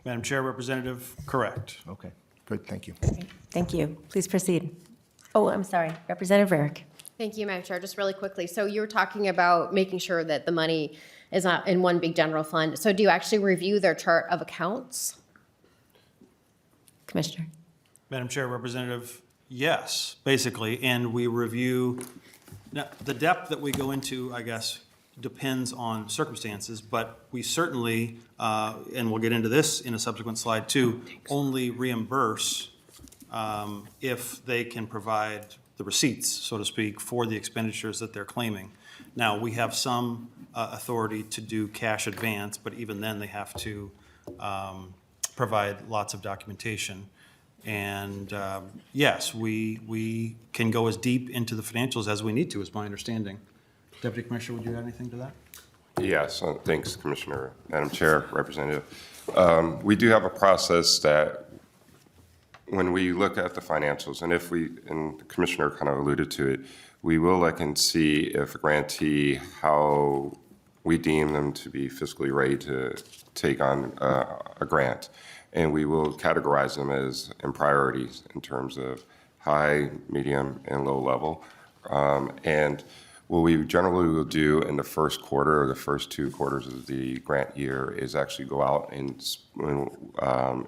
Madam Chair, Representative, correct. Okay, good, thank you. Thank you. Please proceed. Oh, I'm sorry. Representative Rarick. Thank you, Madam Chair. Just really quickly, so you were talking about making sure that the money is not in one big general fund. So do you actually review their chart of accounts? Commissioner. Madam Chair, Representative, yes, basically, and we review, now, the depth that we go into, I guess, depends on circumstances, but we certainly, and we'll get into this in a subsequent slide too, only reimburse if they can provide the receipts, so to speak, for the expenditures that they're claiming. Now, we have some authority to do cash advance, but even then they have to provide lots of documentation. And yes, we can go as deep into the financials as we need to, is my understanding. Deputy Commissioner, would you add anything to that? Yes, thanks, Commissioner. Madam Chair, Representative. We do have a process that when we look at the financials, and the Commissioner kind of alluded to it, we will look and see if a grantee, how we deem them to be fiscally ready to take on a grant. And we will categorize them as in priorities in terms of high, medium, and low level. And what we generally will do in the first quarter or the first 2 quarters of the grant year is actually go out and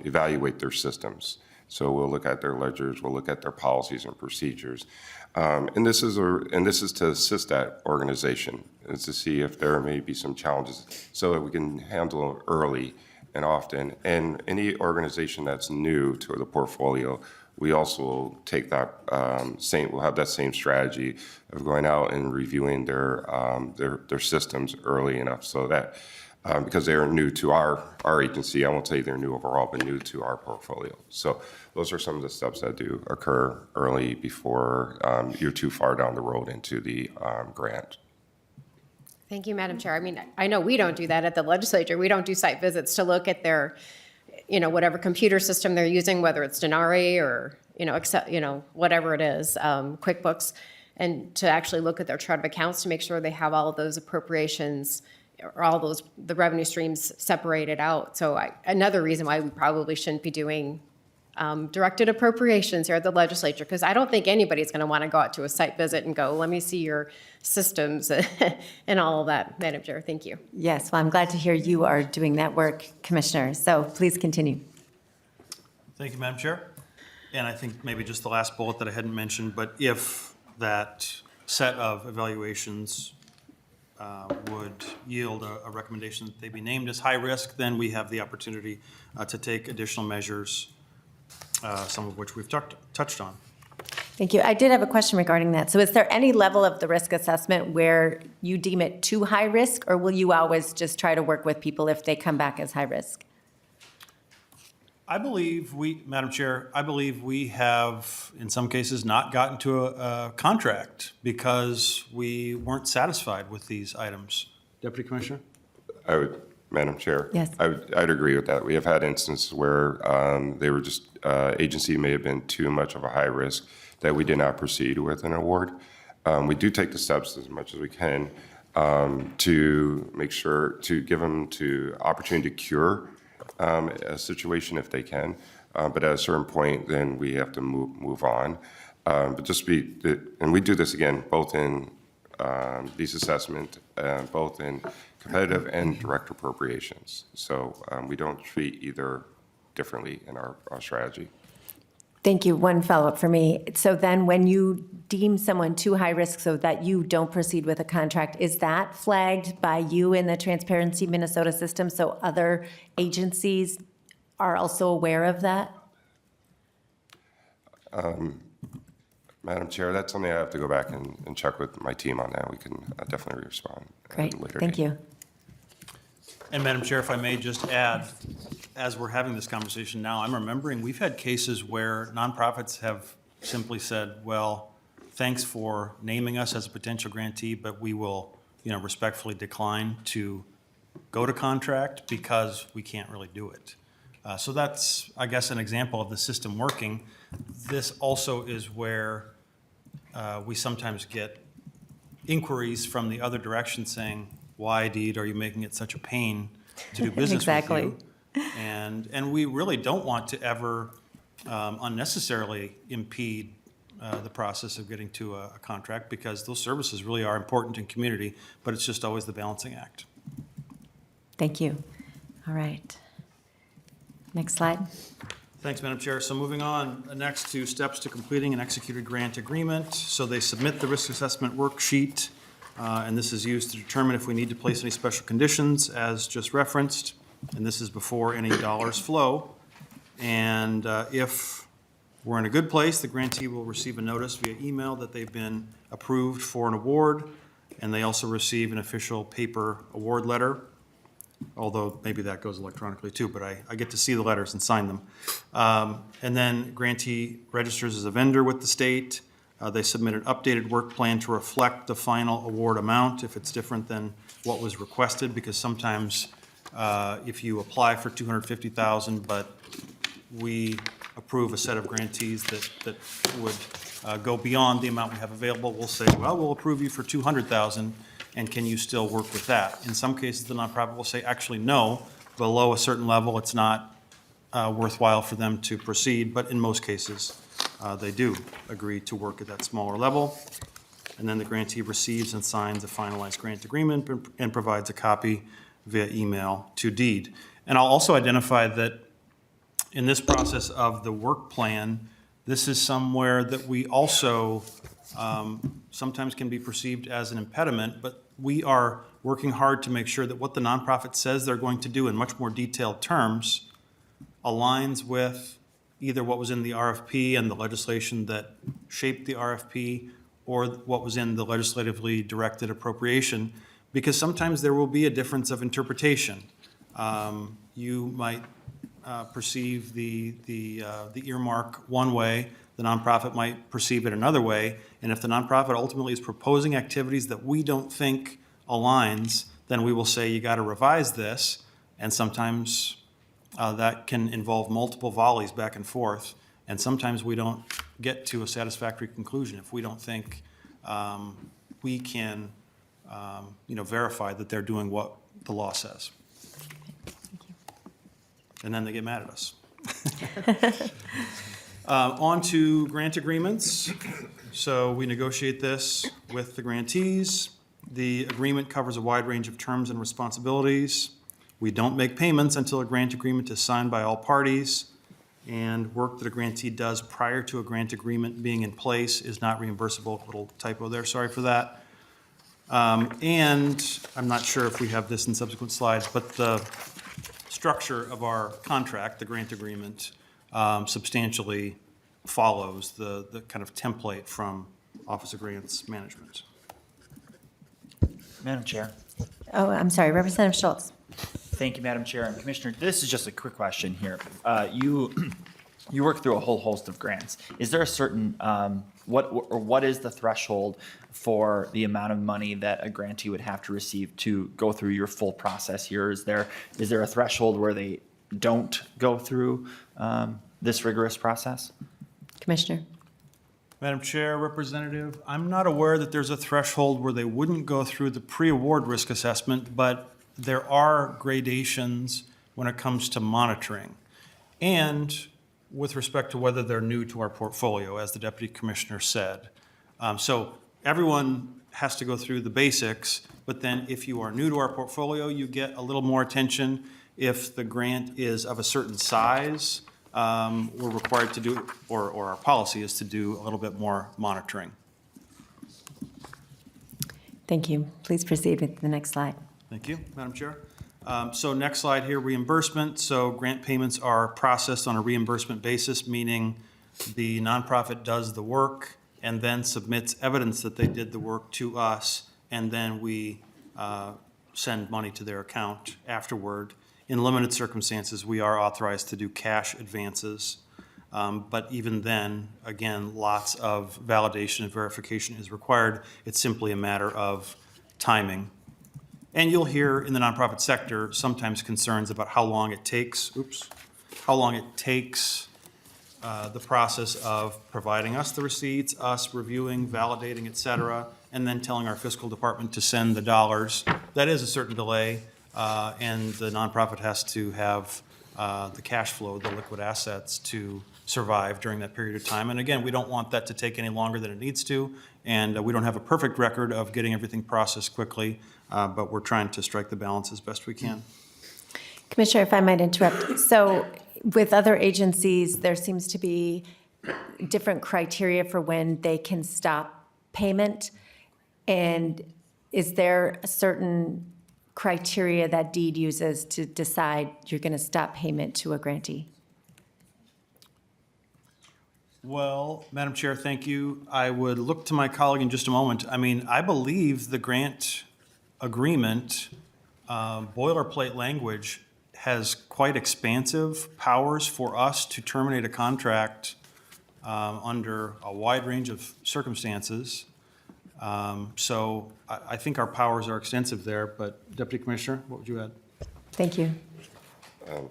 evaluate their systems. So we'll look at their ledgers, we'll look at their policies and procedures. And this is to assist that organization, is to see if there may be some challenges so that we can handle them early and often. And any organization that's new to the portfolio, we also take that we'll have that same strategy of going out and reviewing their systems early enough so that because they are new to our agency, I won't say they're new overall, but new to our portfolio. So those are some of the steps that do occur early before you're too far down the road into the grant. Thank you, Madam Chair. I mean, I know we don't do that at the legislature. We don't do site visits to look at their whatever computer system they're using, whether it's Denari or, Excel, whatever it is, QuickBooks, and to actually look at their chart of accounts to make sure they have all of those appropriations or the revenue streams separated out. So another reason why we probably shouldn't be doing directed appropriations here at the legislature, because I don't think anybody's going to want to go out to a site visit and go, let me see your systems and all of that, Madam Chair. Thank you. Yes, well, I'm glad to hear you are doing that work, Commissioner. So please continue. Thank you, Madam Chair. And I think maybe just the last bullet that I hadn't mentioned, but if that set of evaluations would yield a recommendation that they be named as high risk, then we have the opportunity to take additional measures, some of which we've touched on. Thank you. I did have a question regarding that. So is there any level of the risk assessment where you deem it too high risk, or will you always just try to work with people if they come back as high risk? I believe Madam Chair, I believe we have, in some cases, not gotten to a contract because we weren't satisfied with these items. Deputy Commissioner? Madam Chair? Yes. I'd agree with that. We have had instances where they were just, agency may have been too much of a high risk that we did not proceed with an award. We do take the steps as much as we can to make sure, to give them to opportunity to cure a situation if they can. But at a certain point, then we have to move on. But and we do this again, both in these assessment, both in competitive and direct appropriations. So we don't treat either differently in our strategy. Thank you. One follow-up for me. So then when you deem someone too high risk so that you don't proceed with a contract, is that flagged by you in the Transparency Minnesota system so other agencies are also aware of that? Madam Chair, that's something I have to go back and check with my team on that. We can definitely respond at a Great, later thank date. you. And Madam Chair, if I may just add, as we're having this conversation now, I'm remembering we've had cases where nonprofits have simply said, well, thanks for naming us as a potential grantee, but we will, respectfully decline to go to contract because we can't really do it. So that's, I guess, an example of the system working. This also is where we sometimes get inquiries from the other direction saying, why, Deed, are you making it such a pain to do business Exactly. with you? And we really don't want to ever unnecessarily impede the process of getting to a contract because those services really are important in community, but it's just always the balancing act. Thank you. All right. Next slide. Thanks, Madam Chair. So moving on, next to steps to completing an executed grant agreement. So they submit the risk assessment worksheet, and this is used to determine if we need to place any special conditions, as just referenced. And this is before any dollars flow. And if we're in a good place, the grantee will receive a notice via email that they've been approved for an award, and they also receive an official paper award letter, although maybe that goes electronically too, but I get to see the letters and sign them. And then grantee registers as a vendor with the state. They submit an updated work plan to reflect the final award amount if it's different than what was requested, because sometimes if you apply for $250,000, but we approve a set of grantees that would go beyond the amount we have available, we'll say, well, we'll approve you for $200,000, and can you still work with that? In some cases, the nonprofit will say, actually, no, below a certain level, it's not worthwhile for them to proceed, but in most cases, they do agree to work at that smaller level. And then the grantee receives and signs a finalized grant agreement and provides a copy via email to Deed. And I'll also identify that in this process of the work plan, this is somewhere that we also sometimes can be perceived as an impediment, but we are working hard to make sure that what the nonprofit says they're going to do in much more detailed terms aligns with either what was in the RFP and the legislation that shaped the RFP or what was in the legislatively directed appropriation, because sometimes there will be a difference of interpretation. You might perceive the earmark one way, the nonprofit might perceive it another way, and if the nonprofit ultimately is proposing activities that we don't think aligns, then we will say, you got to revise this, and sometimes that can involve multiple volleys back and forth, and sometimes we don't get to a satisfactory conclusion if we don't think we can verify that they're doing what the law says. And then they get mad at us. On to grant agreements. So we negotiate this with the grantees. The agreement covers a wide range of terms and responsibilities. We don't make payments until a grant agreement is signed by all parties, and work that a grantee does prior to a grant agreement being in place is not reimbursable. Little typo there, sorry for that. And I'm not sure if we have this in subsequent slides, but the structure of our contract, the grant agreement, substantially follows the kind of template from Office of Grants Management. Madam Chair. Oh, I'm sorry, Representative Schultz. Thank you, Madam Chair. And Commissioner, this is just a quick question here. You work through a whole host of grants. Is there a certain, what is the threshold for the amount of money that a grantee would have to receive to go through your full process here? Is there a threshold where they don't go through this rigorous process? Commissioner? Madam Chair, Representative, I'm not aware that there's a threshold where they wouldn't go through the pre-award risk assessment, but there are gradations when it comes to monitoring. And with respect to whether they're new to our portfolio, as the Deputy Commissioner said. So everyone has to go through the basics, but then if you are new to our portfolio, you get a little more attention. If the grant is of a certain size, we're required to do, or our policy is to do a little bit more monitoring. Thank you. Please proceed with the next slide. Thank you, Madam Chair. So next slide here, reimbursement. So grant payments are processed on a reimbursement basis, meaning the nonprofit does the work and then submits evidence that they did the work to us, and then we send money to their account afterward. In limited circumstances, we are authorized to do cash advances. But even then, again, lots of validation and verification is required. It's simply a matter of timing. And you'll hear in the nonprofit sector sometimes concerns about how long it takes, the process of providing us the receipts, us reviewing, validating, et cetera, and then telling our fiscal department to send the dollars. That is a certain delay, and the nonprofit has to have the cash flow, the liquid assets to survive during that period of time. And again, we don't want that to take any longer than it needs to, and we don't have a perfect record of getting everything processed quickly, but we're trying to strike the balance as best we can. Commissioner, if I might interrupt. So with other agencies, there seems to be different criteria for when they can stop payment. And is there a certain criteria that DEED uses to decide you're going to stop payment to a grantee? Well, Madam Chair, thank you. I would look to my colleague in just a moment. I mean, I believe the grant agreement, boilerplate language, has quite expansive powers for us to terminate a contract under a wide range of circumstances. So I think our powers are extensive there, but Deputy Commissioner, what would you add? Thank you.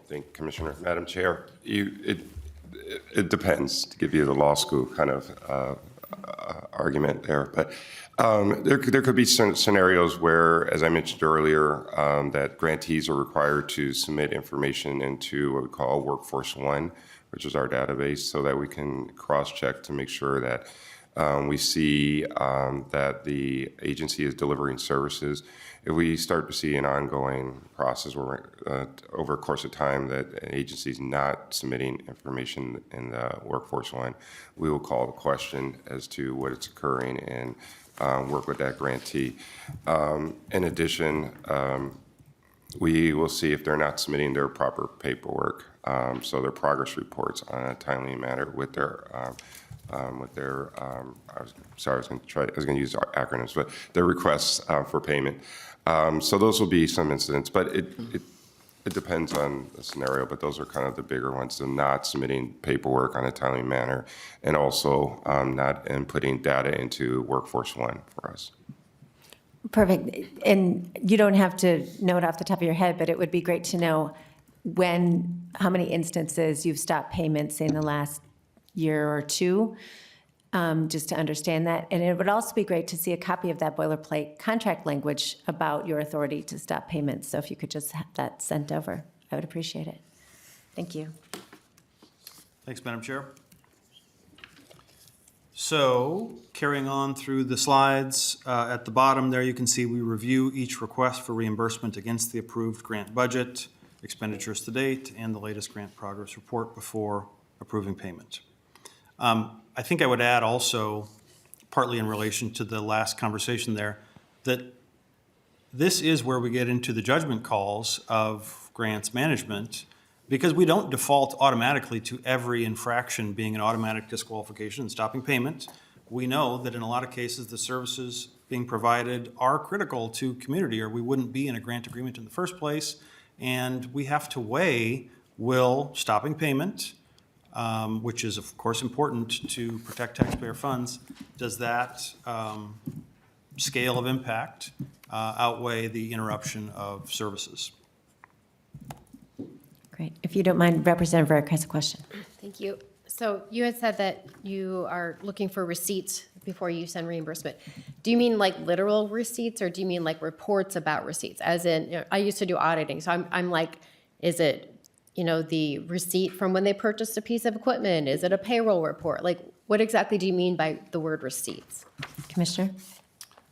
Thank you, Commissioner. Madam Chair, it depends, to give you the law school kind of argument there. But there could be scenarios where, as I mentioned earlier, that grantees are required to submit information into what we call Workforce One, which is our database, so that we can cross-check to make sure that we see that the agency is delivering services. If we start to see an ongoing process where over a course of time that an agency is not submitting information in the Workforce One, we will call the question as to what is occurring and work with that grantee. In addition, we will see if they're not submitting their proper paperwork, so their progress reports on a timely manner with their I was going to use acronyms, but their requests for payment. So those will be some incidents, but it depends on the scenario, but those are kind of the bigger ones, so not submitting paperwork on a timely manner, and also not inputting data into Workforce One for us. Perfect. And you don't have to know it off the top of your head, but it would be great to know how many instances you've stopped payments in the last year or two, just to understand that. And it would also be great to see a copy of that boilerplate contract language about your authority to stop payments. So if you could just have that sent over, I would appreciate it. Thank you. Thanks, Madam Chair. So carrying on through the slides, at the bottom there you can see we review each request for reimbursement against the approved grant budget, expenditures to date, and the latest grant progress report before approving payment. I think I would add also, partly in relation to the last conversation there, that this is where we get into the judgment calls of grants management, because we don't default automatically to every infraction being an automatic disqualification and stopping payment. We know that in a lot of cases, the services being provided are critical to community, or we wouldn't be in a grant agreement in the first place. And we have to weigh, will stopping payment, which is of course important to protect taxpayer funds, does that scale of impact outweigh the interruption of services? Great. If you don't mind, Representative Rarick has a question. Thank you. So you had said that you are looking for receipts before you send reimbursement. Do you mean like literal receipts, or do you mean like reports about receipts? As in, I used to do auditing, so I'm like, is it, the receipt from when they purchased a piece of equipment? Is it a payroll report? Like, what exactly do you mean by the word receipts? Commissioner?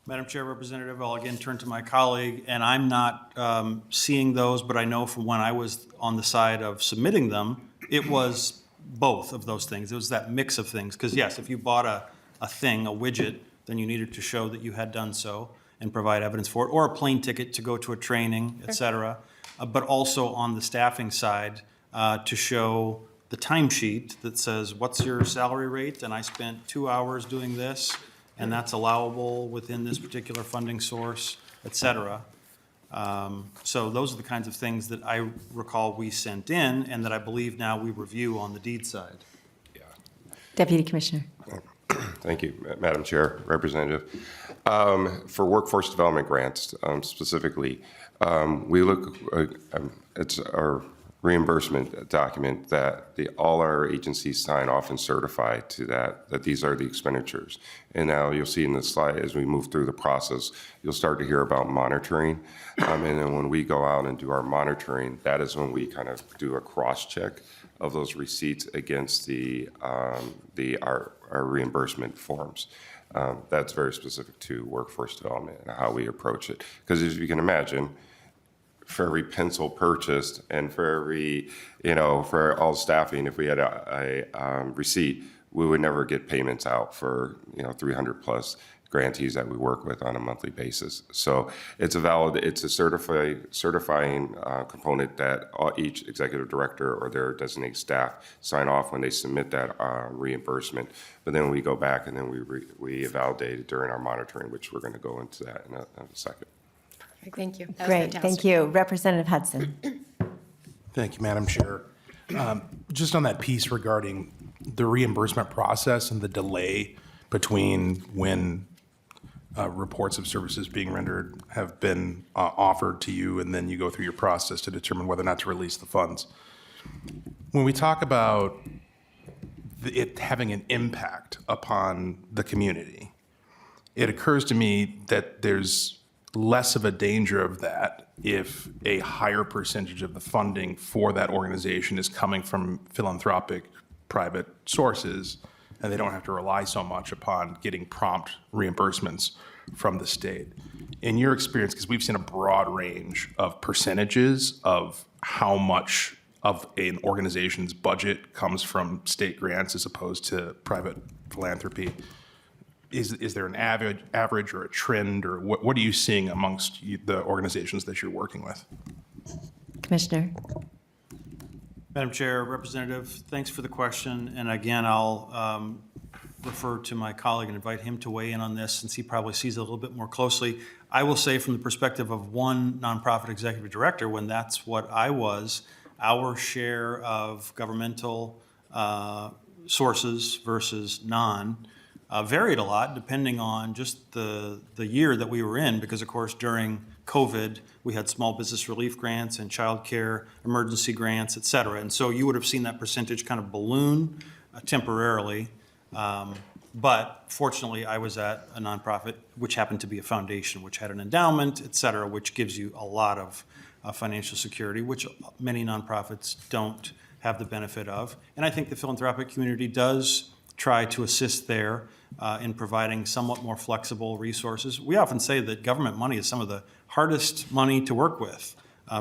Madam Chair, Representative, I'll again turn to my colleague, and I'm not seeing those, but I know from when I was on the side of submitting them, it was both of those things. It was that mix of things. Because yes, if you bought a widget, then you needed to show that you had done so and provide evidence for it, or a plane ticket to go to a training, et cetera. But also on the staffing side, to show the timesheet that says, what's your salary rate? And I spent 2 hours doing this, and that's allowable within this particular funding source, et cetera. So those are the kinds of things that I recall we sent in and that I believe now we review on the deed side. Deputy Commissioner. Thank you, Madam Chair, Representative. For workforce development grants specifically, we look, it's our reimbursement document that all our agencies sign off and certify to that these are the expenditures. And now you'll see in the slide, as we move through the process, you'll start to hear about monitoring. And then when we go out and do our monitoring, that is when we kind of do a cross-check of those receipts against our reimbursement forms. That's very specific to workforce development and how we approach it. Because as you can imagine, for every pencil purchased and for every, for all staffing, if we had a receipt, we would never get payments out for, 300 plus grantees that we work with on a monthly basis. So it's a certifying component that each executive director or their designated staff sign off when they submit that reimbursement. But then we go back and then we validate it during our monitoring, which we're going to go into that in a second. Thank you. That was Great, fantastic. thank you. Representative Hudson. Thank you, Madam Chair. Just on that piece regarding the reimbursement process and the delay between when reports of services being rendered have been offered to you and then you go through your process to determine whether or not to release the funds. When we talk about it having an impact upon the community, it occurs to me that there's less of a danger of that if a higher percentage of the funding for that organization is coming from philanthropic private sources, and they don't have to rely so much upon getting prompt reimbursements from the state. In your experience, because we've seen a broad range of percentages of how much of an organization's budget comes from state grants as opposed to private philanthropy, is there an average or a trend, or what are you seeing amongst the organizations that you're working with? Commissioner. Madam Chair, Representative, thanks for the question. And again, I'll refer to my colleague and invite him to weigh in on this since he probably sees it a little bit more closely. I will say from the perspective of one nonprofit executive director, when that's what I was, our share of governmental sources versus non varied a lot depending on just the year that we were in, because of course during COVID, we had small business relief grants and child care emergency grants, et cetera. And so you would have seen that percentage kind of balloon temporarily. But fortunately, I was at a nonprofit, which happened to be a foundation, which had an endowment, et cetera, which gives you a lot of financial security, which many nonprofits don't have the benefit of. And I think the philanthropic community does try to assist there in providing somewhat more flexible resources. We often say that government money is some of the hardest money to work with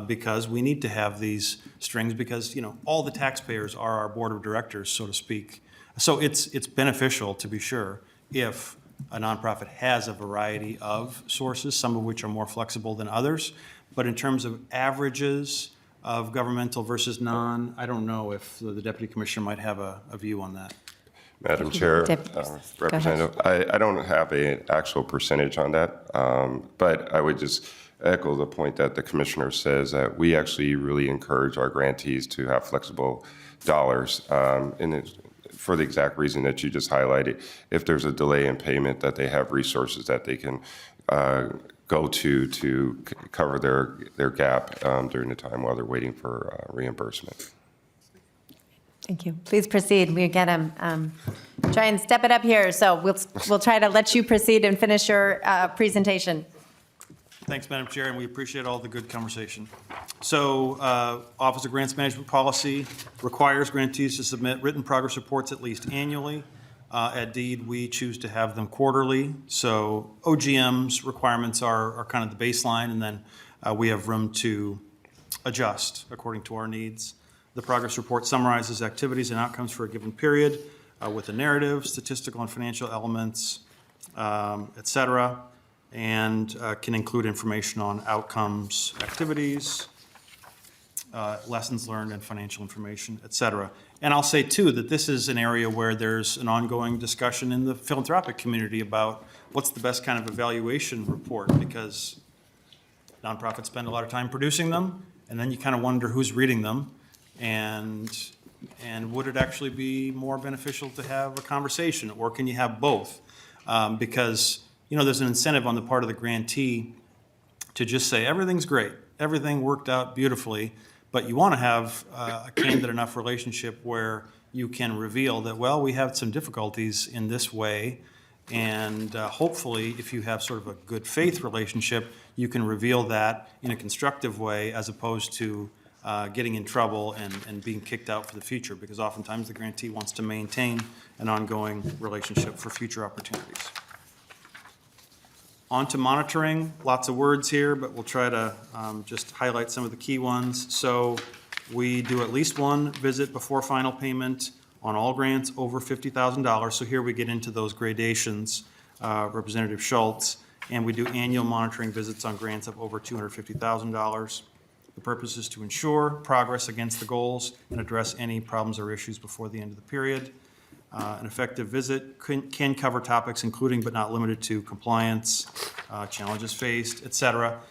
because we need to have these strings because, all the taxpayers are our board of directors, so to speak. So it's beneficial, to be sure, if a nonprofit has a variety of sources, some of which are more flexible than others. But in terms of averages of governmental versus non, I don't know if the Deputy Commissioner might have a view on that. Madam Chair, Deb- go ahead. Representative, I don't have an actual percentage on that, but I would just echo the point that the commissioner says that we actually really encourage our grantees to have flexible dollars, for the exact reason that you just highlighted. If there's a delay in payment, that they have resources that they can go to cover their gap during the time while they're waiting for reimbursement. Thank you. Please proceed. We got to try and step it up here, so we'll try to let you proceed and finish your presentation. Thanks, Madam Chair, and we appreciate all the good conversation. So, Office of Grants Management Policy requires grantees to submit written progress reports at least annually. At DEED, we choose to have them quarterly. So OGM's requirements are kind of the baseline, and then we have room to adjust according to our needs. The progress report summarizes activities and outcomes for a given period with a narrative, statistical and financial elements, et cetera, and can include information on outcomes, activities, lessons learned, and financial information, et cetera. And I'll say, too, that this is an area where there's an ongoing discussion in the philanthropic community about what's the best kind of evaluation report, because nonprofits spend a lot of time producing them, and then you kind of wonder who's reading them, and would it actually be more beneficial to have a conversation, or can you have both? Because, you know, there's an incentive on the part of the grantee to just say, everything's great, everything worked out beautifully, but you want to have a candid enough relationship where you can reveal that, well, we have some difficulties in this way, and hopefully, if you have sort of a good faith relationship, you can reveal that in a constructive way as opposed to getting in trouble and being kicked out for the future, because oftentimes the grantee wants to maintain an ongoing relationship for future opportunities. On to monitoring, lots of words here, but we'll try to just highlight some of the key ones. So we do at least one visit before final payment on all grants over $50,000. So here we get into those gradations, Representative Schultz, and we do annual monitoring visits on grants of over $250,000. The purpose is to ensure progress against the goals and address any problems or issues before the end of the period. An effective visit can cover topics including but not limited to compliance, challenges faced, et cetera.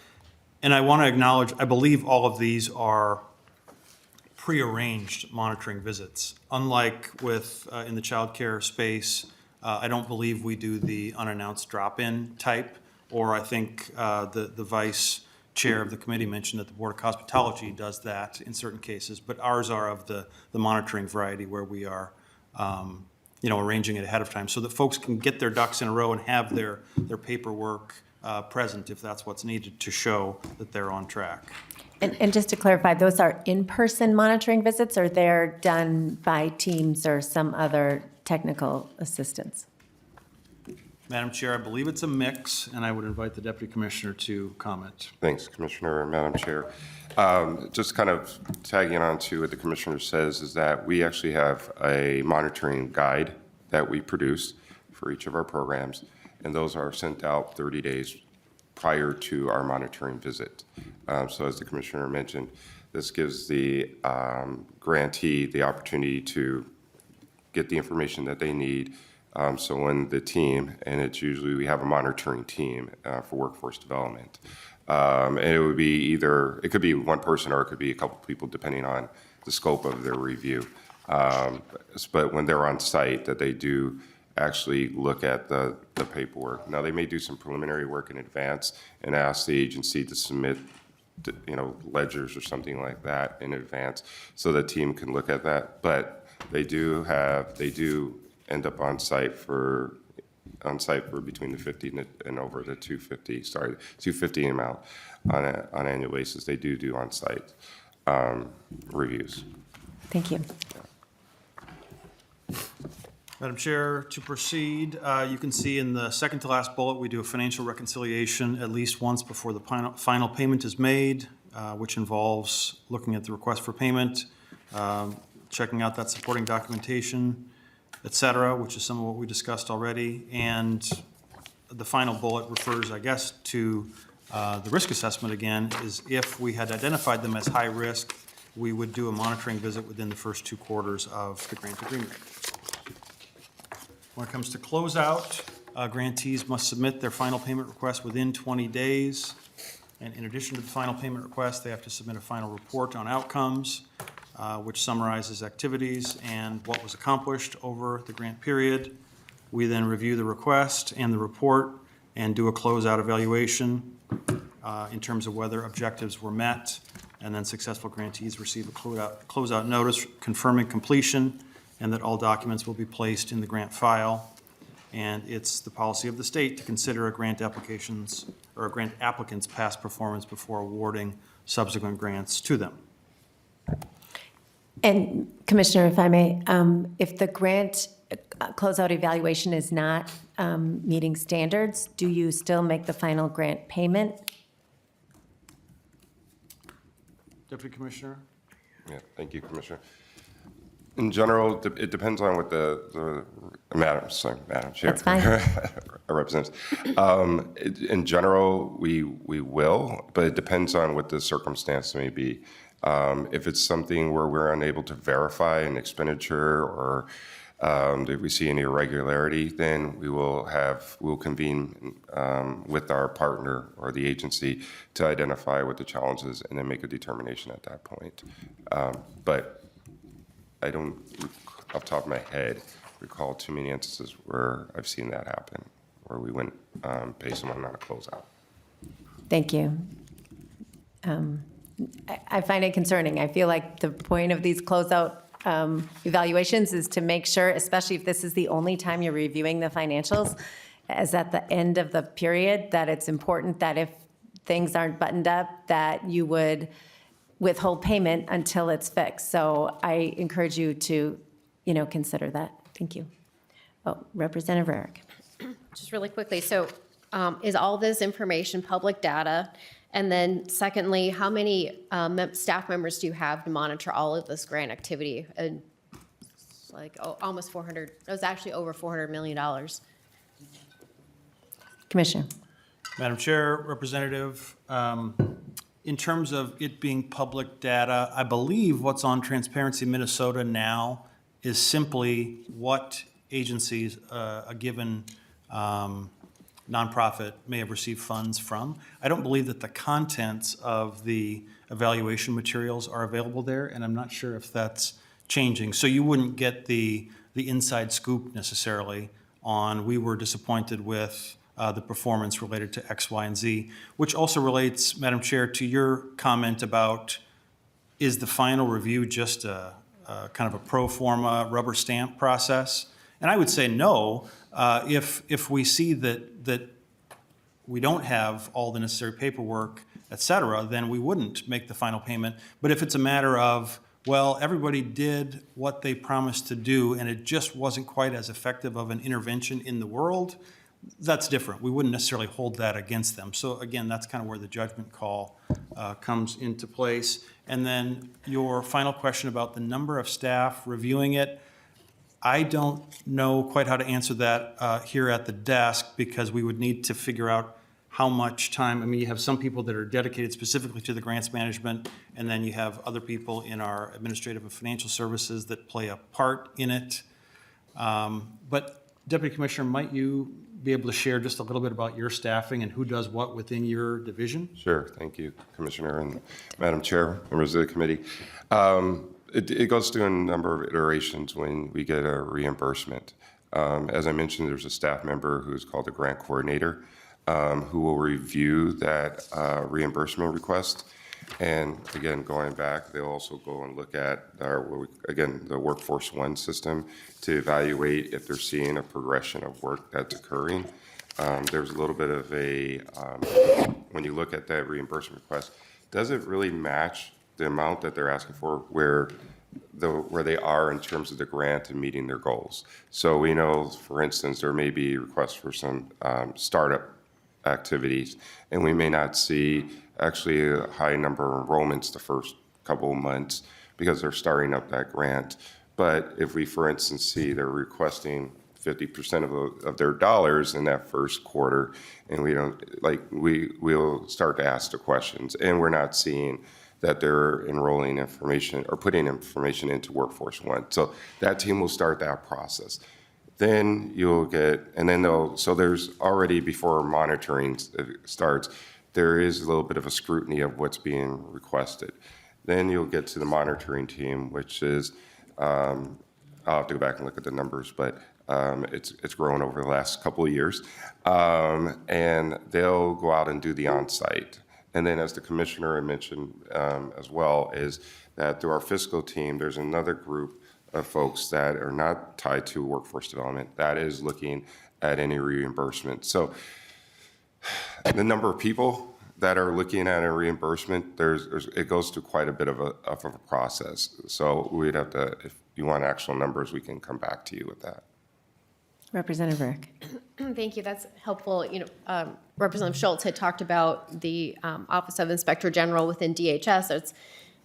And I want to acknowledge, I believe all of these are prearranged monitoring visits. Unlike with in the child care space, I don't believe we do the unannounced drop-in type, or I think the vice chair of the committee mentioned that the Board of Cosmetology does that in certain cases, but ours are of the monitoring variety where we are arranging it ahead of time so that folks can get their ducks in a row and have their paperwork present if that's what's needed to show that they're on track. And just to clarify, those are in-person monitoring visits, or they're done by Teams or some other technical assistance? Madam Chair, I believe it's a mix, and I would invite the Deputy Commissioner to comment. Thanks, Commissioner and Madam Chair. Just kind of tagging on to what the Commissioner says is that we actually have a monitoring guide that we produce for each of our programs, and those are sent out 30 days prior to our monitoring visit. So as the Commissioner mentioned, this gives the grantee the opportunity to get the information that they need. So when the team, and it's usually we have a monitoring team for workforce development, and it would be either, it could be one person or it could be a couple people depending on the scope of their review. But when they're on site, that they do actually look at the paperwork. Now, they may do some preliminary work in advance and ask the agency to submit ledgers or something like that in advance so the team can look at that. But they do end up on site for between the 50 and over the 250 amount on annual basis. They do on-site reviews. Thank you. Madam Chair, to proceed, you can see in the second to last bullet, we do a financial reconciliation at least once before the final payment is made, which involves looking at the request for payment, checking out that supporting documentation, et cetera, which is some of what we discussed already. And the final bullet refers, I guess, to the risk assessment again, is if we had identified them as high risk, we would do a monitoring visit within the first 2 quarters of the grant agreement. When it comes to closeout, grantees must submit their final payment request within 20 days. And in addition to the final payment request, they have to submit a final report on outcomes, which summarizes activities and what was accomplished over the grant period. We then review the request and the report and do a closeout evaluation in terms of whether objectives were met. And then successful grantees receive a closeout notice confirming completion and that all documents will be placed in the grant file. And it's the policy of the state to consider a grant applicant's past performance before awarding subsequent grants to them. And Commissioner, if I may, if the grant closeout evaluation is not meeting standards, do you still make the final grant payment? Deputy Commissioner? Yeah, thank you, Commissioner. In general, it depends on what the Madam Chair. That's fine. Represents. In general, we will, but it depends on what the circumstance may be. If it's something where we're unable to verify an expenditure or if we see any irregularity, then we'll convene with our partner or the agency to identify what the challenge is and then make a determination at that point. But I don't, off the top of my head, recall too many instances where I've seen that happen, where we went pay someone on a closeout. Thank you. I find it concerning. I feel like the point of these closeout evaluations is to make sure, especially if this is the only time you're reviewing the financials, as at the end of the period, that it's important that if things aren't buttoned up, that you would withhold payment until it's fixed. So I encourage you to, consider that. Thank you. Oh, Representative Rarick. Just really quickly, so is all this information public data? And then secondly, how many staff members do you have to monitor all of this grant activity? And almost 400, it was actually over $400 million. Commissioner. Madam Chair, Representative, in terms of it being public data, I believe what's on Transparency Minnesota now is simply what agencies a given nonprofit may have received funds from. I don't believe that the contents of the evaluation materials are available there, and I'm not sure if that's changing. So you wouldn't get the inside scoop necessarily on, we were disappointed with the performance related to X, Y, and Z, which also relates, Madam Chair, to your comment about, is the final review just a kind of a pro forma rubber stamp process? And I would say no. If we see that we don't have all the necessary paperwork, et cetera, then we wouldn't make the final payment. But if it's a matter of, well, everybody did what they promised to do and it just wasn't quite as effective of an intervention in the world, that's different. We wouldn't necessarily hold that against them. So again, that's kind of where the judgment call comes into place. And then your final question about the number of staff reviewing it, I don't know quite how to answer that here at the desk because we would need to figure out how much time. I mean, you have some people that are dedicated specifically to the grants management, and then you have other people in our administrative and financial services that play a part in it. But Deputy Commissioner, might you be able to share just a little bit about your staffing and who does what within your division? Sure, thank you, Commissioner and Madam Chair, members of the committee. It goes through a number of iterations when we get a reimbursement. As I mentioned, there's a staff member who's called the grant coordinator who will review that reimbursement request. And again, going back, they'll also go and look at the Workforce One system to evaluate if they're seeing a progression of work that's occurring. There's a little bit of when you look at that reimbursement request, does it really match the amount that they're asking for where they are in terms of the grant and meeting their goals? So we know, for instance, there may be requests for some startup activities, and we may not see actually a high number of enrollments the first couple of months because they're starting up that grant. But if we, for instance, see they're requesting 50% of their dollars in that first quarter, and we'll start to ask the questions, and we're not seeing that they're enrolling information or putting information into Workforce One. So that team will start that process. Then you'll get, and then so there's already, before monitoring starts, there is a little bit of a scrutiny of what's being requested. Then you'll get to the monitoring team, which is, I'll have to go back and look at the numbers, but it's grown over the last couple of years. And they'll go out and do the on-site. And then, as the commissioner had mentioned as well, is that through our fiscal team, there's another group of folks that are not tied to workforce development that is looking at any reimbursement. So the number of people that are looking at a reimbursement, it goes through quite a bit of a process. So we'd have to, if you want actual numbers, we can come back to you with that. Representative Rick. Thank you, that's helpful. Representative Schultz had talked about the Office of Inspector General within DHS. So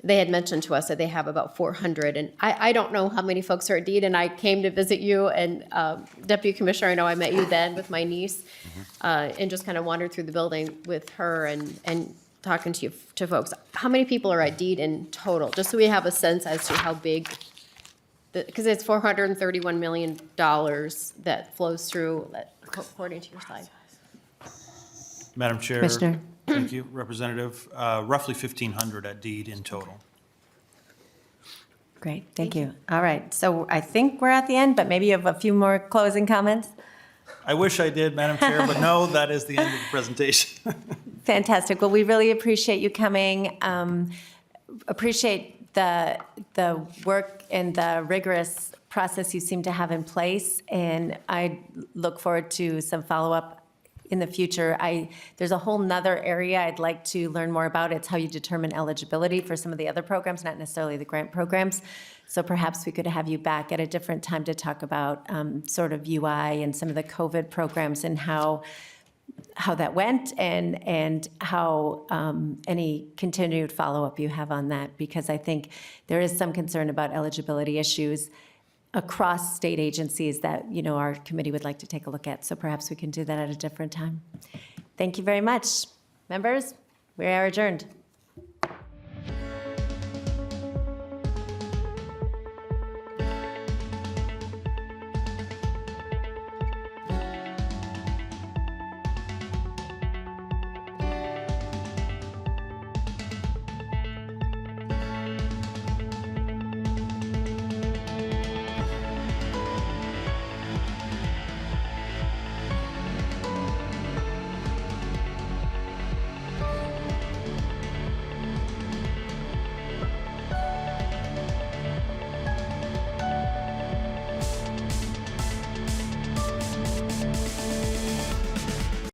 they had mentioned to us that they have about 400, and I don't know how many folks are at Deed, and I came to visit you, and Deputy Commissioner, I know I met you then with my niece, and just kind of wandered through the building with her and talking to folks. How many people are at Deed in total, just so we have a sense as to how big, because it's $431 million that flows through, according to your slide. Madam Chair. Commissioner. Thank you, Representative. Roughly 1,500 at Deed in total. Great, thank you. All right, so I think we're at the end, but maybe you have a few more closing comments? I wish I did, Madam Chair, but no, that is the end of the presentation. Fantastic. Well, we really appreciate you coming. Appreciate the work and the rigorous process you seem to have in place, and I look forward to some follow-up in the future. There's a whole nother area I'd like to learn more about. It's how you determine eligibility for some of the other programs, not necessarily the grant programs. So perhaps we could have you back at a different time to talk about sort of UI and some of the COVID programs and how that went and how any continued follow-up you have on that, because I think there is some concern about eligibility issues across state agencies that, our committee would like to take a look at. So perhaps we can do that at a different time. Thank you very much. Members, we are adjourned.